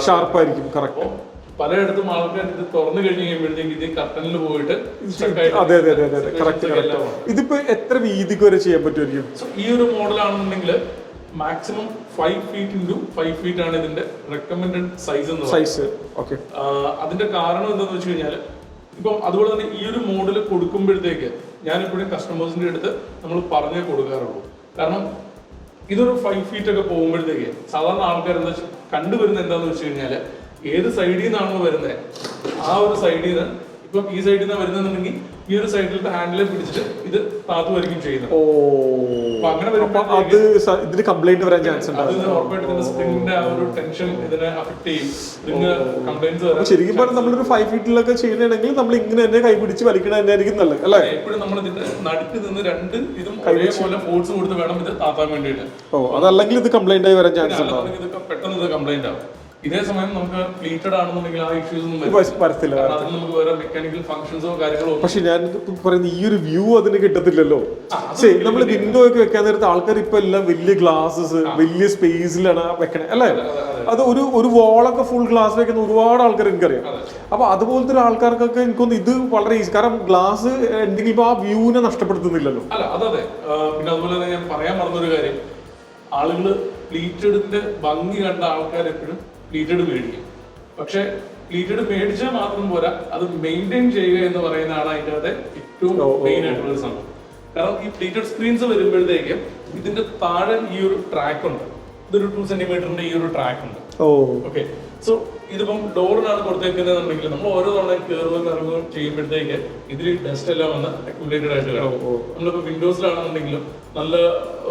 ഷാർപ്പായിരിക്കും. കറക്റ്റ്. പലയിടത്തും ആൾക്കാർ ഇത് തുറന്നു കഴിഞ്ഞ് കഴിയുമ്പോഴത്തേക്ക് ഇത് കർട്ടനിൽ പോയിട്ട് ഇതിപ്പോ എത്ര വീതിക്ക് വരെ ചെയ്യാൻ പറ്റുമായിരിക്കും? ഈ ഒരു മോഡൽ ആണെന്നുണ്ടെങ്കിൽ മാക്സിമം 5 ഫീറ്റ് ഇൻറ്റു 5 ഫീറ്റ് ആണ് ഇതിന്റെ റെക്കമെൻഡഡ് സൈസ്. അതിന്റെ കാരണം എന്താണെന്ന് വെച്ച് കഴിഞ്ഞാൽ ഇപ്പം അതുപോലെ തന്നെ ഈ ഒരു മോഡൽ കൊടുക്കുമ്പോഴത്തേക്ക് ഞാൻ എപ്പോഴും കസ്റ്റമേഴ്സിന്റെ അടുത്ത് നമ്മൾ പറഞ്ഞേ കൊടുക്കാറുള്ളൂ. കാരണം ഇതൊരു 5 ഫീറ്റ് ഒക്കെ പോകുമ്പോഴത്തേക്ക് സാധാരണ ആൾക്കാർ എന്താ കണ്ടുവരുന്നത് എന്താന്ന് വെച്ച് കഴിഞ്ഞാൽ ഏത് സൈഡിൽ നിന്നാണോ വരുന്നത് ആ ഒരു സൈഡിൽ നിന്ന്, ഇപ്പം ഈ സൈഡിൽ നിന്ന് വരുന്നുണ്ടെങ്കിൽ ഈ ഒരു സൈഡിലത്തെ ഹാൻഡിലെ പിടിച്ചിട്ട് ഇത് താത്തുമായിരിക്കും ചെയ്യുന്നത്. ഇതിന് കംപ്ലൈന്റ് വരാൻ ചാൻസ് ഉണ്ട്. സ്പ്രിംഗിന്റെ ആ ഒരു ടെൻഷൻ ഇതിനെ അഫക്ട് ചെയ്യും. ശരിക്കും പറഞ്ഞാൽ നമ്മളൊരു 5 ഫീറ്റിലൊക്കെ ചെയ്യണമെങ്കിൽ നമ്മൾ ഇങ്ങനെ തന്നെ കൈ പിടിച്ച് വലിക്കണ തന്നെയായിരിക്കും നല്ലത് അല്ലേ? എപ്പോഴും നമ്മൾ ഇതിന്റെ നടുക്ക് നിന്ന് രണ്ട് ഇതും ഒരേപോലെ ഫോഴ്സ് കൊടുത്ത് വേണം ഇത് താത്താൻ വേണ്ടിയിട്ട്. അതല്ലെങ്കിൽ ഇത് കംപ്ലൈന്റ് ആയി വരാൻ ചാൻസ് ഉണ്ട്. ഇതൊക്കെ പെട്ടെന്ന് ഇത് കംപ്ലൈന്റ് ആവും. ഇതേ സമയം നമുക്ക് പ്ലീറ്റഡ് ആണെന്നുണ്ടെങ്കിൽ ആ ഇഷ്യൂസ് ഒന്നും വരത്തില്ല. നമുക്ക് വേറെ മെക്കാനിക്കൽ ഫംഗ്ഷൻസോ കാര്യങ്ങളോ. പക്ഷെ ഞാൻ പറയുന്ന ഈ ഒരു വ്യൂ അതിന് കിട്ടത്തില്ലല്ലോ. നമ്മൾ വിൻഡോ ഒക്കെ വെക്കാൻ നേരത്തെ ആൾക്കാർ ഇപ്പൊ എല്ലാം വലിയ ഗ്ലാസസ് വലിയ സ്പേസിലാണ് വെക്കണേ അല്ലേ? അത് ഒരു വാളൊക്കെ ഫുൾ ഗ്ലാസ് വെക്കുന്ന ഒരുപാട് ആൾക്കാർ എനിക്കറിയാം. അപ്പൊ അതുപോലത്തെ ഒരു ആൾക്കാർക്കൊക്കെ എനിക്കൊന്ന് ഇത് വളരെ ഈസി. കാരണം ഗ്ലാസ് എന്തെങ്കിലും ആ വ്യൂവിനെ നഷ്ടപ്പെടുത്തുന്നില്ലല്ലോ. അല്ല അതെ. പിന്നെ അതുപോലെ തന്നെ ഞാൻ പറയാൻ മറന്നൊരു കാര്യം, ആളുകൾ പ്ലീറ്റഡിന്റെ ഭംഗി കണ്ട ആൾക്കാർ എപ്പോഴും പ്ലീറ്റഡ് മേടിക്കും. പക്ഷെ പ്ലീറ്റഡ് മേടിച്ചാൽ മാത്രം പോരാ, അത് മെയിൻറ്റെയിൻ ചെയ്യുക എന്ന് പറയുന്നതാണ് അതിൻ്റെ അകത്തെ ഏറ്റവും മെയിൻ ആയിട്ടുള്ള സംഭവം. കാരണം ഈ പ്ലീറ്റഡ് സ്ക്രീൻസ് വരുമ്പോഴത്തേക്ക് ഇതിന്റെ താഴെ ഈ ഒരു ട്രാക്ക് ഉണ്ട്. ഇതൊരു 2 സെന്റിമീറ്ററിന്റെ ഈ ഒരു ട്രാക്ക് ഉണ്ട്. ഓക്കെ. സോ ഇതിപ്പം ഡോറിനാണ് കൊടുത്തേക്കുന്നതെന്നുണ്ടെങ്കിൽ നമ്മൾ ഓരോ തവണ കയറുകയും ഇറങ്ങുകയും ചെയ്യുമ്പോഴത്തേക്ക് ഇതിൽ ഡസ്റ്റ് എല്ലാം വന്ന് അക്യുമുലേറ്റഡ് ആയിട്ട് കിടക്കും. നമ്മളിപ്പോൾ വിൻഡോസിലാണെന്നുണ്ടെങ്കിലും നല്ല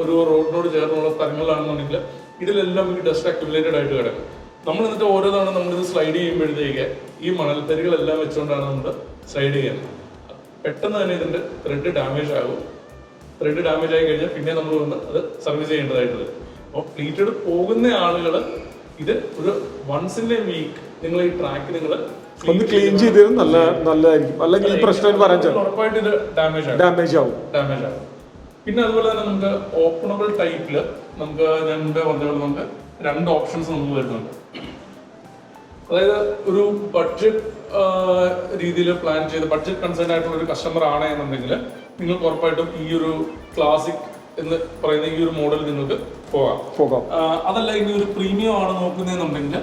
ഒരു റോഡിനോട് ചേർന്നുള്ള സ്ഥലങ്ങളിലാണെന്നുണ്ടെങ്കിൽ ഇതിലെല്ലാം ഈ ഡസ്റ്റ് അക്യുമുലേറ്റഡ് ആയിട്ട് കിടക്കും. നമ്മൾ എന്നിട്ട് ഓരോ തവണ നമ്മളിത് സ്ലൈഡ് ചെയ്യുമ്പോഴത്തേക്ക് ഈ മണൽത്തരികളെല്ലാം വെച്ചുകൊണ്ടാണ് നമ്മൾ സ്ലൈഡ് ചെയ്യുന്നത്. പെട്ടെന്ന് തന്നെ ഇതിന്റെ ത്രെഡ് ഡാമേജ് ആകും. ത്രെഡ് ഡാമേജ് ആയി കഴിഞ്ഞാൽ പിന്നെ നമ്മൾ വന്ന് അത് സർവീസ് ചെയ്യേണ്ടതായിട്ട് വരും. അപ്പോൾ പ്ലീറ്റഡ് പോകുന്ന ആളുകൾ ഇത് ഒരു വൺസ് ഇൻ എ വീക്ക് നിങ്ങൾ ഈ ട്രാക്ക് നിങ്ങൾ ഒന്ന് ക്ലീൻ ചെയ്തത് നല്ലതായിരിക്കും. അല്ലെങ്കിൽ ഉറപ്പായിട്ട് ഇത് ഡാമേജ് ആവും. പിന്നെ അതുപോലെ തന്നെ നമുക്ക് ഓപ്പണബിൾ ടൈപ്പില് നമുക്ക് ഞാൻ മുമ്പേ പറഞ്ഞ പോലെ നമുക്ക് 2 ഓപ്ഷൻസ് നമുക്ക് വരുന്നുണ്ട്. അതായത് ഒരു ബഡ്ജറ്റ് രീതിയിൽ പ്ലാൻ ചെയ്ത് ബഡ്ജറ്റ് കൺസേൺ ആയിട്ടുള്ള ഒരു കസ്റ്റമർ ആണ് എന്നുണ്ടെങ്കിൽ നിങ്ങൾക്ക് ഉറപ്പായിട്ടും ഈ ഒരു ക്ലാസിക് എന്ന് പറയുന്ന ഈ ഒരു മോഡൽ നിങ്ങൾക്ക് പോകാം. അതല്ല ഇനി ഒരു പ്രീമിയം ആണ് നോക്കുന്നതെന്നുണ്ടെങ്കിൽ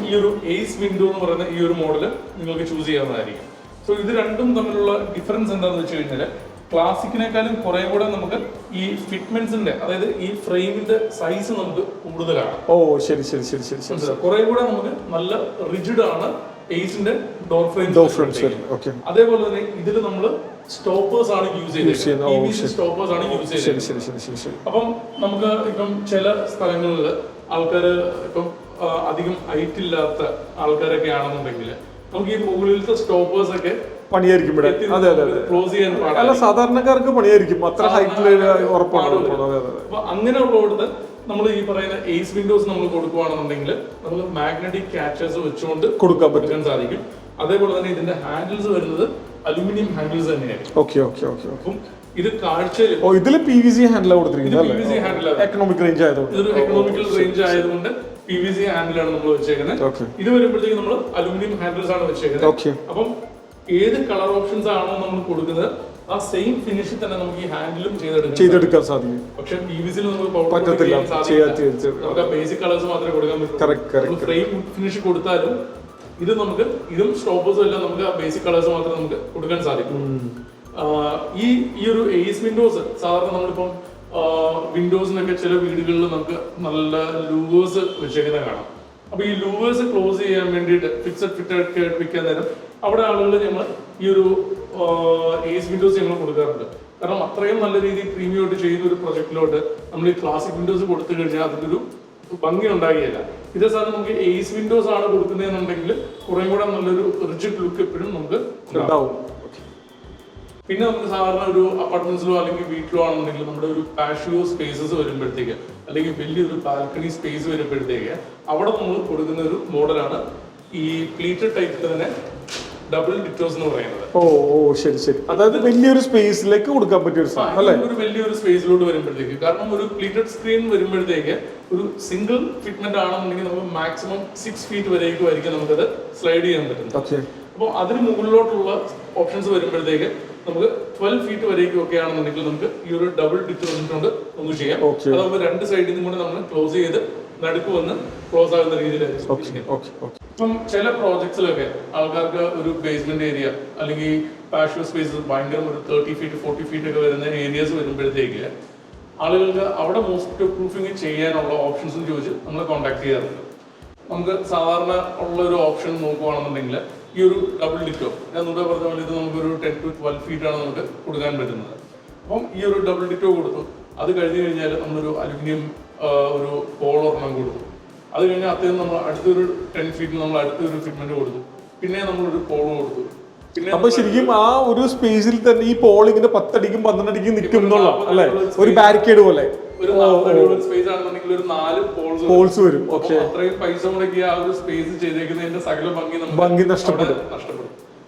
ഈ ഒരു ഏസ് വിൻഡോ എന്ന് പറയുന്ന ഈ ഒരു മോഡൽ നിങ്ങൾക്ക് ചൂസ് ചെയ്യാവുന്നതായിരിക്കും. സോ ഇത് രണ്ടും തമ്മിലുള്ള ഡിഫറൻസ് എന്താണെന്ന് വെച്ച് കഴിഞ്ഞാൽ ക്ലാസിക്കിനേക്കാളും കുറെ കൂടെ നമുക്ക് ഈ ഫിറ്റ്മെന്റ്സിന്റെ, അതായത് ഈ ഫ്രെയിമിന്റെ സൈസ് നമുക്ക് കൂടുതലാണ്. ഓ ശരി ശരി ശരി ശരി ശരി. മനസ്സിലായോ? കുറെ കൂടെ നമുക്ക് നല്ല റിജിഡ് ആണ് ഏസിന്റെ ഡോർ ഫ്രെയിം. ഓക്കെ. അതേപോലെ തന്നെ ഇതിൽ നമ്മൾ സ്റ്റോപ്പേഴ്സ് ആണ് യൂസ് ചെയ്തത്. സ്റ്റോപ്പേഴ്സ് ആണ് യൂസ് ചെയ്തത്. അപ്പം നമുക്ക് ഇപ്പം ചില സ്ഥലങ്ങളിൽ ആൾക്കാർ ഇപ്പം അധികം ഹൈറ്റ് ഇല്ലാത്ത ആൾക്കാരൊക്കെ ആണെന്നുണ്ടെങ്കിൽ നമുക്ക് ഈ മുകളിലത്തെ സ്റ്റോപ്പേഴ്സ് ഒക്കെ പണിയായിരിക്കും ഇവിടെ. അതെ അതെ അതെ. ക്ലോസ് ചെയ്യാൻ പാടില്ല. അല്ല, സാധാരണക്കാർക്ക് പണിയായിരിക്കും, അത്ര ഹൈറ്റിൽ ഉറപ്പാണ്. അപ്പൊ അങ്ങനെയുള്ളവർക്ക് നമ്മൾ ഈ പറയുന്ന ഏസ് വിൻഡോസ് നമ്മൾ കൊടുക്കുകയാണെന്നുണ്ടെങ്കിൽ നമുക്ക് മാഗ്നറ്റിക് ക്യാച്ചേഴ്സ് വെച്ചുകൊണ്ട് കൊടുക്കാൻ സാധിക്കും. അതേപോലെ തന്നെ ഇതിന്റെ ഹാൻഡിൽസ് വരുന്നത് അലുമിനിയം ഹാൻഡിൽസ് തന്നെയായിരിക്കും. Okay okay okay. അപ്പം ഇത് കാഴ്ചയിൽ ഇതിൽ PVC ഹാൻഡിലാണ് കൊടുത്തിരിക്കുന്നത്. PVC ഹാൻഡിലാണ്. എക്കണോമിക് റേഞ്ച് ആയതുകൊണ്ട്, ഇതൊരു എക്കണോമിക്കൽ റേഞ്ച് ആയതുകൊണ്ട് PVC ഹാൻഡിലാണ് നമ്മൾ വെച്ചേക്കുന്നത്. ഇത് വരുമ്പോഴത്തേക്ക് നമ്മൾ അലുമിനിയം ഹാൻഡിൽസ് ആണ് വെച്ചേക്കുന്നത്. അപ്പം ഏത് കളർ ഓപ്ഷൻസ് ആണോ നമ്മൾ കൊടുക്കുന്നത് ആ സെയിം ഫിനിഷിൽ തന്നെ നമുക്ക് ഈ ഹാൻഡിലും ചെയ്തെടുക്കാൻ സാധിക്കും. പക്ഷെ PVC നമുക്ക് പറ്റത്തില്ല. നമുക്ക് ബേസിക് കളേഴ്സ് മാത്രമേ കൊടുക്കാൻ പറ്റൂ. ഫ്രെയിം ഫിനിഷ് കൊടുത്താലും ഇത് നമുക്ക് ഇതും സ്റ്റോപ്പേഴ്സും എല്ലാം നമുക്ക് ബേസിക് കളേഴ്സ് മാത്രമേ നമുക്ക് കൊടുക്കാൻ സാധിക്കും. ഈ ഒരു ഏസ് വിൻഡോസ് സാധാരണ നമ്മളിപ്പം വിൻഡോസിനൊക്കെ ചില വീടുകളിൽ നമുക്ക് നല്ല ലൂവേഴ്സ് വെച്ചേക്കുന്ന കാണാം. അപ്പൊ ഈ ലൂവേഴ്സ് ക്ലോസ് ചെയ്യാൻ വേണ്ടിയിട്ട് ഫിക്സഡ് ഫിറ്റ് ഒക്കെ വെക്കാൻ നേരം അവിടെ ആളുകൾ ഞങ്ങൾ ഈ ഒരു ഏസ് വിൻഡോസ് ഞങ്ങൾ കൊടുക്കാറുണ്ട്. കാരണം അത്രയും നല്ല രീതിയിൽ പ്രീമിയമായിട്ട് ചെയ്യുന്ന ഒരു പ്രൊജക്റ്റിലോട്ട് നമ്മൾ ഈ ക്ലാസിക് വിൻഡോസ് കൊടുത്തു കഴിഞ്ഞാൽ അതിൻ്റെ ഒരു ഭംഗി ഉണ്ടാകുകയില്ല. ഇതേ സാധനം നമുക്ക് ഏസ് വിൻഡോസ് ആണ് കൊടുക്കുന്നതെന്നുണ്ടെങ്കിൽ കുറേ കൂടെ നല്ലൊരു റിജിഡ് ലുക്ക് എപ്പോഴും നമുക്ക് ഉണ്ടാവും. പിന്നെ നമുക്ക് സാധാരണ ഒരു അപ്പാർട്ട്മെന്റ്സിലോ അല്ലെങ്കിൽ വീട്ടിലോ ആണെന്നുണ്ടെങ്കിൽ നമ്മുടെ ഒരു പാഷ്യോ സ്പേസസ് വരുമ്പോഴത്തേക്ക് അല്ലെങ്കിൽ വലിയൊരു ബാൽക്കണി സ്പേസ് വരുമ്പോഴത്തേക്ക് അവിടെ നമ്മൾ കൊടുക്കുന്ന ഒരു മോഡലാണ് ഈ പ്ലീറ്റഡ് ടൈപ്പിൽ തന്നെ ഡബിൾ ഡിറ്റോസ് എന്ന് പറയുന്നത്. ശരി ശരി. അതായത് വലിയൊരു സ്പേസിലേക്ക് കൊടുക്കാൻ പറ്റിയ ഒരു സാധനം അല്ലേ? ഒരു വലിയൊരു സ്പേസിലോട്ട് വരുമ്പോഴത്തേക്ക്, കാരണം ഒരു പ്ലീറ്റഡ് സ്ക്രീൻ വരുമ്പോഴത്തേക്ക് ഒരു സിംഗിൾ ഫിറ്റ്മെന്റ് ആണെന്നുണ്ടെങ്കിൽ നമുക്ക് മാക്സിമം 6 ഫീറ്റ് വരേക്കുമായിരിക്കും നമുക്കത് സ്ലൈഡ് ചെയ്യാൻ പറ്റുന്നത്. അപ്പോൾ അതിന് മുകളിലോട്ടുള്ള ഓപ്ഷൻസ് വരുമ്പോഴത്തേക്ക് നമുക്ക് 12 ഫീറ്റ് വരേക്കും ഒക്കെ ആണെന്നുണ്ടെങ്കിൽ നമുക്ക് ഈ ഒരു ഡബിൾ ഡിറ്റോ കൊണ്ട് നമുക്ക് ചെയ്യാം. അതാകുമ്പോൾ രണ്ട് സൈഡിൽ നിന്നും കൂടെ നമ്മൾ ക്ലോസ് ചെയ്ത് നടുക്ക് വന്ന് ക്ലോസ് ആകുന്ന രീതിയിലായിരിക്കും. ഇപ്പം ചില പ്രോജക്ട്സിലൊക്കെ ആൾക്കാർക്ക് ഒരു ബേസ്മെന്റ് ഏരിയ അല്ലെങ്കിൽ പാഷ്യോ സ്പേസ് ഭയങ്കര ഒരു 30 ഫീറ്റ് 40 ഫീറ്റ് ഒക്കെ വരുന്ന ഏരിയാസ് വരുമ്പോഴത്തേക്ക് ആളുകൾക്ക് അവിടെ മോസ്കിറ്റോ പ്രൂഫിങ് ചെയ്യാനുള്ള ഓപ്ഷൻസ് ചോദിച്ച് നമ്മൾ കോൺടാക്ട് ചെയ്യാറുണ്ട്. നമുക്ക് സാധാരണ ഉള്ള ഒരു ഓപ്ഷൻ നോക്കുകയാണെന്നുണ്ടെങ്കിൽ ഈ ഒരു ഡബിൾ ഡിറ്റോ, ഞാൻ മുമ്പേ പറഞ്ഞ പോലെ ഇത് നമുക്കൊരു 10 to 12 ഫീറ്റ് ആണ് നമുക്ക് കൊടുക്കാൻ പറ്റുന്നത്. അപ്പം ഈ ഒരു ഡബിൾ ഡിറ്റോ കൊടുത്തു. അത് കഴിഞ്ഞ് കഴിഞ്ഞാൽ നമ്മളൊരു അലുമിനിയം ഒരു പോൾ ഒരെണ്ണം കൊടുത്തു. അത് കഴിഞ്ഞാൽ അത്യാവശ്യം നമ്മൾ അടുത്തൊരു 10 ഫീറ്റിൽ നമ്മൾ അടുത്തൊരു ഫിറ്റ്മെന്റ് കൊടുത്തു. പിന്നെ നമ്മളൊരു പോൾ കൊടുത്തു. പിന്നെ അപ്പൊ ശരിക്കും ആ ഒരു സ്പേസിൽ തന്നെ ഈ പോൾ ഇങ്ങനെ 10 അടിക്കും 12 അടിക്കും നിൽക്കും എന്നുള്ള അല്ലെ, ഒരു ബാരിക്കേഡ് പോലെ. ഒരു 40 അടിയുള്ള സ്പേസ് ആണെന്നുണ്ടെങ്കിൽ ഒരു 4 പോൾസ് വരും. അത്രയും പൈസ മുടക്കി ആ ഒരു സ്പേസ് ചെയ്തേക്കുന്നതിന്റെ സകല ഭംഗി നഷ്ടപ്പെടും.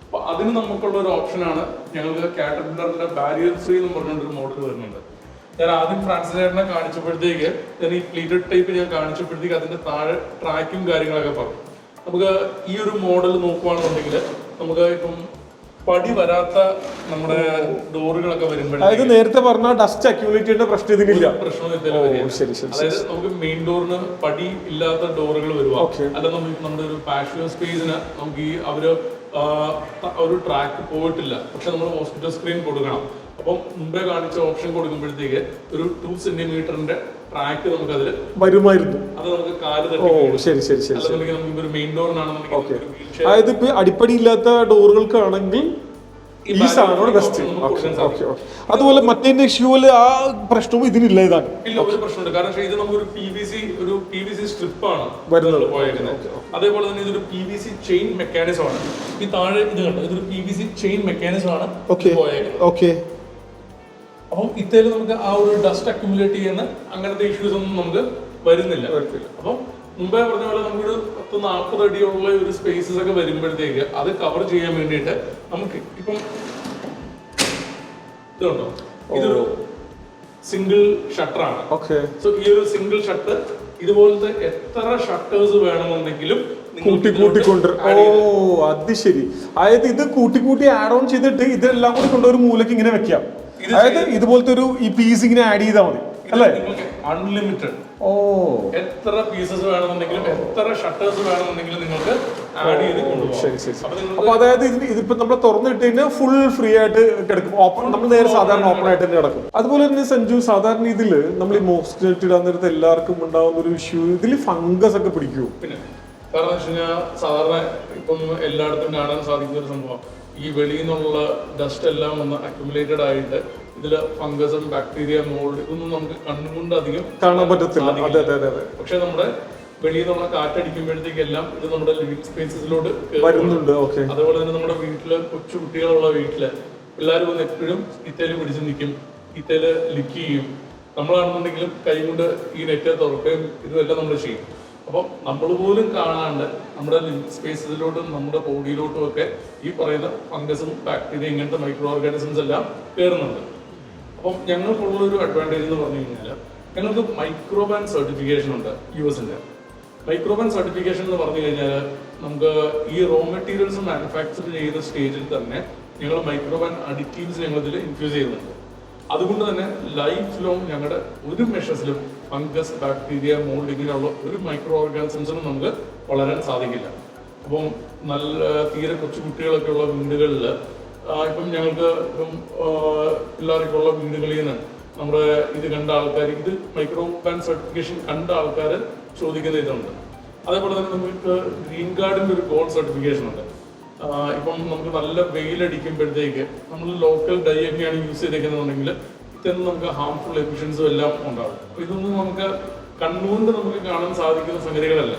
അപ്പൊ അതിന് നമുക്കുള്ള ഒരു ഓപ്ഷനാണ് ഞങ്ങൾക്ക് കാറ്റർപില്ലറിന്റെ ബാരിയർ ഫ്രീ എന്ന് പറഞ്ഞൊരു മോഡൽ വരുന്നുണ്ട്. ഞാൻ ആദ്യം ഫ്രാൻസിസ് ചേട്ടനെ കാണിച്ചപ്പോഴത്തേക്ക് ഞാൻ ഈ പ്ലീറ്റഡ് ടൈപ്പ് ഞാൻ കാണിച്ചപ്പോഴത്തേക്ക് അതിന്റെ താഴെ ട്രാക്കും കാര്യങ്ങളൊക്കെ പറഞ്ഞു. നമുക്ക് ഈ ഒരു മോഡൽ നോക്കുകയാണെന്നുണ്ടെങ്കിൽ നമുക്ക് ഇപ്പം പടി വരാത്ത നമ്മുടെ ഡോറുകളൊക്കെ വരുമ്പോഴത്തേക്ക്, നേരത്തെ പറഞ്ഞ ഡസ്റ്റ് അക്യുമുലേറ്റ് ചെയ്യേണ്ട പ്രശ്നം ഇതിനില്ല. അതായത് നമുക്ക് മെയിൻ ഡോറിന് പടി ഇല്ലാത്ത ഡോറുകൾ വരുവാ, അല്ല നമുക്ക് നമ്മുടെ ഒരു പാഷ്യോ സ്പേസിന് നമുക്ക് ഈ ഒരു ട്രാക്ക് പോയിട്ടില്ല, പക്ഷെ നമ്മൾ മോസ്കിറ്റോ സ്ക്രീൻ കൊടുക്കണം. അപ്പം മുമ്പേ കാണിച്ച ഓപ്ഷൻ കൊടുക്കുമ്പോഴത്തേക്ക് ഒരു 2 സെന്റിമീറ്ററിന്റെ ട്രാക്ക് നമുക്ക് അതിൽ വരുമായിരുന്നു. അത് നമുക്ക് കാല് തട്ടി നമുക്ക് ഒരു മെയിൻ ഡോറിനാണെന്നുണ്ടെങ്കിൽ, അതായത് ഇപ്പൊ അടിപ്പടി ഇല്ലാത്ത ഡോറുകൾക്കാണെങ്കിൽ ഈ സാധനമാണ് ബെസ്റ്റ്. അതുപോലെ മറ്റേ ഇഷ്യൂ പോലെ ആ പ്രശ്നവും ഇതിനില്ല. ഇതാണ് ഇല്ല, ഒരു പ്രശ്നമുണ്ട്. കാരണം ഇത് നമുക്കൊരു PVC സ്ട്രിപ്പ് ആണ് വരുന്നത് പോയേക്കുന്നത്. അതേപോലെ തന്നെ ഇതൊരു PVC ചെയിൻ മെക്കാനിസം ആണ്. ഈ താഴെ ഇത് കണ്ടോ, ഇതൊരു PVC ചെയിൻ മെക്കാനിസം ആണ് പോയേക്കുന്നത്. അപ്പം ഇത്തേല് നമുക്ക് ആ ഒരു ഡസ്റ്റ് അക്യുമുലേറ്റ് ചെയ്യുന്ന അങ്ങനത്തെ ഇഷ്യൂസ് ഒന്നും നമുക്ക് വരുന്നില്ല. അപ്പം മുമ്പേ പറഞ്ഞ പോലെ നമുക്കൊരു 10-40 അടിയുള്ള ഒരു സ്പേസസ് ഒക്കെ വരുമ്പോഴത്തേക്ക് അത് കവർ ചെയ്യാൻ വേണ്ടിയിട്ട് നമുക്ക് ഇപ്പം ഇതുണ്ടോ, ഇതൊരു സിംഗിൾ ഷട്ടറാണ്. സോ ഈ ഒരു സിംഗിൾ ഷട്ടർ ഇതുപോലത്തെ എത്ര ഷട്ടേഴ്സ് വേണമെന്നുണ്ടെങ്കിലും കൂട്ടിക്കൊണ്ട് അത് ശരി. അതായത് ഇത് കൂട്ടി ആഡ് ഓൺ ചെയ്തിട്ട് ഇതെല്ലാം കൂടി കൊണ്ട് ഒരു മൂലക്ക് ഇങ്ങനെ വെക്കാം. അതായത് ഇതുപോലത്തെ ഒരു ഈ പീസ് ഇങ്ങനെ ആഡ് ചെയ്താൽ മതി. അല്ലേ? അൺലിമിറ്റഡ്. ഓ, എത്ര പീസസ് വേണമെന്നുണ്ടെങ്കിലും എത്ര ഷട്ടേഴ്സ് വേണമെന്നുണ്ടെങ്കിലും നിങ്ങൾക്ക് ആഡ് ചെയ്ത് കൊണ്ടുപോകാം. ശരി ശരി. അപ്പൊ അതായത് ഇതിപ്പോ നമ്മൾ തുറന്നിട്ട് കഴിഞ്ഞാൽ ഫുൾ ഫ്രീ ആയിട്ട് കിടക്കും. ഓപ്പൺ, നമ്മൾ നേരെ സാധാരണ ഓപ്പൺ ആയിട്ട് തന്നെ കിടക്കും. അതുപോലെ തന്നെ സഞ്ജു, സാധാരണ ഇതില് നമ്മൾ ഈ മോസ്കിറ്റോ ഇടാൻ നേരത്തെ എല്ലാവർക്കും ഉണ്ടാവുന്ന ഒരു ഇഷ്യൂ, ഇതിൽ ഫംഗസ് ഒക്കെ പിടിക്കുമോ? പിന്നെ കാരണം വെച്ച് കഴിഞ്ഞാൽ സാധാരണ ഇപ്പം എല്ലായിടത്തും കാണാൻ സാധിക്കുന്ന ഒരു സംഭവം, ഈ വെളിയിൽ നിന്നുള്ള ഡസ്റ്റ് എല്ലാം ഒന്ന് അക്യുമുലേറ്റഡ് ആയിട്ട് ഇതില് ഫംഗസും ബാക്ടീരിയ മോൾഡ് ഇതൊന്നും നമുക്ക് കണ്ണുകൊണ്ട് അധികം കാണാൻ പറ്റത്തില്ല. അതെ അതെ അതെ. പക്ഷെ നമ്മുടെ വെളിയിൽ നിന്നുള്ള കാറ്റടിക്കുമ്പോഴത്തേക്കെല്ലാം ഇത് നമ്മുടെ ലിവിങ് സ്പേസസിലോട്ട് വരുന്നുണ്ട്. ഓക്കെ. അതുപോലെ തന്നെ നമ്മുടെ വീട്ടില് കൊച്ചു കുട്ടികളുള്ള വീട്ടില് പിള്ളേർ വന്ന് എപ്പോഴും ഇത്തയില് പിടിച്ച് നിൽക്കും, ഇത്തയില് ലിക്ക് ചെയ്യും. നമ്മളാണെന്നുണ്ടെങ്കിലും കൈ കൊണ്ട് ഈ നെറ്റ് തുറക്കുകയും ഇതെല്ലാം നമ്മൾ ചെയ്യും. അപ്പം നമ്മൾ പോലും കാണാണ്ട് നമ്മുടെ ലിവിങ് സ്പേസസിലോട്ടും നമ്മുടെ ബോഡിയിലോട്ടും ഒക്കെ ഈ പറയുന്ന ഫംഗസും ബാക്ടീരിയ ഇങ്ങനത്തെ മൈക്രോ ഓർഗാനിസംസ് എല്ലാം കയറുന്നുണ്ട്. അപ്പം ഞങ്ങൾക്കുള്ളൊരു അഡ്വാൻറ്റേജ് എന്ന് പറഞ്ഞു കഴിഞ്ഞാൽ ഞങ്ങൾക്ക് മൈക്രോബാൻ സർട്ടിഫിക്കേഷൻ ഉണ്ട് US-ന്റെ. മൈക്രോബാൻ സർട്ടിഫിക്കേഷൻ എന്ന് പറഞ്ഞു കഴിഞ്ഞാൽ നമുക്ക് ഈ റോ മെറ്റീരിയൽസ് മാനുഫാക്ചർ ചെയ്ത സ്റ്റേജിൽ തന്നെ ഞങ്ങൾ മൈക്രോബാൻ അഡിറ്റീവ്സ് ഞങ്ങളിതിൽ ഇൻഫ്യൂസ് ചെയ്യുന്നുണ്ട്. അതുകൊണ്ട് തന്നെ ലൈഫ് ലോങ് ഞങ്ങളുടെ ഒരു മെഷസിലും ഫംഗസ്, ബാക്ടീരിയ, മോൾഡ് ഇങ്ങനെയുള്ള ഒരു മൈക്രോ ഓർഗാനിസംസിനും നമുക്ക് വളരാൻ സാധിക്കില്ല. അപ്പം നല്ല തീരെ കൊച്ചു കുട്ടികളൊക്കെ ഉള്ള വീടുകളിൽ ഇപ്പം ഞങ്ങൾക്ക് ഇപ്പം പിള്ളേരൊക്കെ ഉള്ള വീടുകളിൽ നിന്ന് നമ്മുടെ ഇത് കണ്ട ആൾക്കാർ, ഇത് മൈക്രോബാൻ സർട്ടിഫിക്കേഷൻ കണ്ട ആൾക്കാർ ചോദിക്കുന്ന ഇതുണ്ട്. അതേപോലെ തന്നെ നമുക്ക് ഗ്രീൻ കാർഡിൻ്റെ ഒരു ഗോൾഡ് സർട്ടിഫിക്കേഷൻ ഉണ്ട്. ഇപ്പം നമുക്ക് നല്ല വെയിലടിക്കുമ്പോഴത്തേക്ക് നമ്മൾ ലോക്കൽ ഡൈ ഒക്കെയാണ് യൂസ് ചെയ്തേക്കുന്നുണ്ടെങ്കിൽ ഇതൊന്നും നമുക്ക് ഹാംഫുൾ എമിഷൻസും എല്ലാം ഉണ്ടാകും. അപ്പോൾ ഇതൊന്നും നമുക്ക് കണ്ണുകൊണ്ട് നമുക്ക് കാണാൻ സാധിക്കുന്ന സംഗതികളല്ല.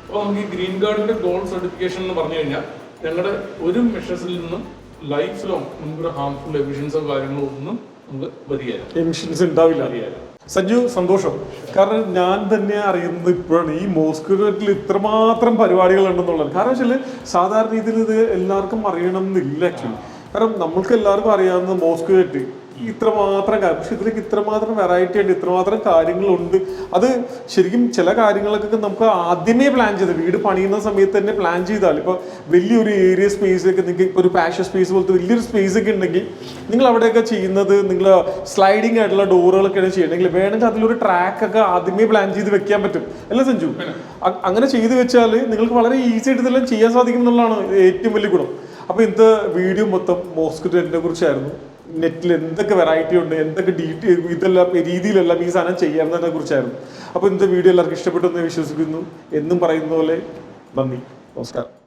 അപ്പോൾ നമുക്ക് ഈ ഗ്രീൻ കാർഡിന്റെ ഗോൾഡ് സർട്ടിഫിക്കേഷൻ എന്ന് പറഞ്ഞു കഴിഞ്ഞാൽ ഞങ്ങളുടെ ഒരു മെഷേഴ്സിൽ നിന്നും ലൈഫ് ലോങ് നമുക്കൊരു ഹാംഫുൾ എമിഷൻസോ കാര്യങ്ങളോ ഒന്നും നമുക്ക് വരികയില്ല, എമിഷൻസ് ഉണ്ടാവില്ല. സഞ്ജു, സന്തോഷം. കാരണം ഞാൻ തന്നെ അറിയുന്നത് ഇപ്പോഴാണ് ഈ മോസ്കിറ്റോയിൽ ഇത്രമാത്രം പരിപാടികൾ ഉണ്ടെന്നുള്ളത്. കാരണം വെച്ചാൽ സാധാരണ രീതിയിൽ ഇത് എല്ലാവർക്കും അറിയണം എന്നില്ല ആക്ച്വലി. കാരണം നമ്മൾക്ക് എല്ലാവർക്കും അറിയാവുന്ന മോസ്കിറ്റോ ഇത്രമാത്രം കാര്യം, പക്ഷെ ഇതിലേക്ക് ഇത്രമാത്രം വെറൈറ്റി ഉണ്ട്, ഇത്രമാത്രം കാര്യങ്ങളുണ്ട്. അത് ശരിക്കും ചില കാര്യങ്ങളൊക്കെ നമുക്ക് ആദ്യമേ പ്ലാൻ ചെയ്ത് വീട് പണിയുന്ന സമയത്ത് തന്നെ പ്ലാൻ ചെയ്താൽ, ഇപ്പോൾ വലിയൊരു ഏരിയ സ്പേസൊക്കെ നിങ്ങൾക്ക് ഇപ്പോൾ ഒരു പാഷൻ സ്പേസ് പോലത്തെ വലിയൊരു സ്പേസ് ഒക്കെ ഉണ്ടെങ്കിൽ നിങ്ങൾ അവിടെയൊക്കെ ചെയ്യുന്നത് നിങ്ങൾ സ്ലൈഡിങ് ആയിട്ടുള്ള ഡോറുകളൊക്കെയാണ് ചെയ്യണമെങ്കിൽ വേണമെങ്കിൽ അതിലൊരു ട്രാക്കൊക്കെ ആദ്യമേ പ്ലാൻ ചെയ്ത് വെക്കാൻ പറ്റും അല്ലേ സഞ്ജു? അങ്ങനെ ചെയ്ത് വെച്ചാൽ നിങ്ങൾക്ക് വളരെ ഈസി ആയിട്ട് ഇതെല്ലാം ചെയ്യാൻ സാധിക്കും എന്നുള്ളതാണ് ഏറ്റവും വലിയ ഗുണം. അപ്പോൾ ഇന്നത്തെ വീഡിയോ മൊത്തം മോസ്കിറ്റോനെ കുറിച്ചായിരുന്നു. നെറ്റിൽ എന്തൊക്കെ വെറൈറ്റി ഉണ്ട്, എന്തൊക്കെ ഇതെല്ലാം രീതിയിലെല്ലാം ഈ സാധനം ചെയ്യാവുന്നതിനെ കുറിച്ചായിരുന്നു. അപ്പോൾ ഇന്നത്തെ വീഡിയോ എല്ലാവർക്കും ഇഷ്ടപ്പെട്ടു എന്ന് വിശ്വസിക്കുന്നു. എന്നും പറയുന്ന പോലെ നന്ദി, നമസ്കാരം.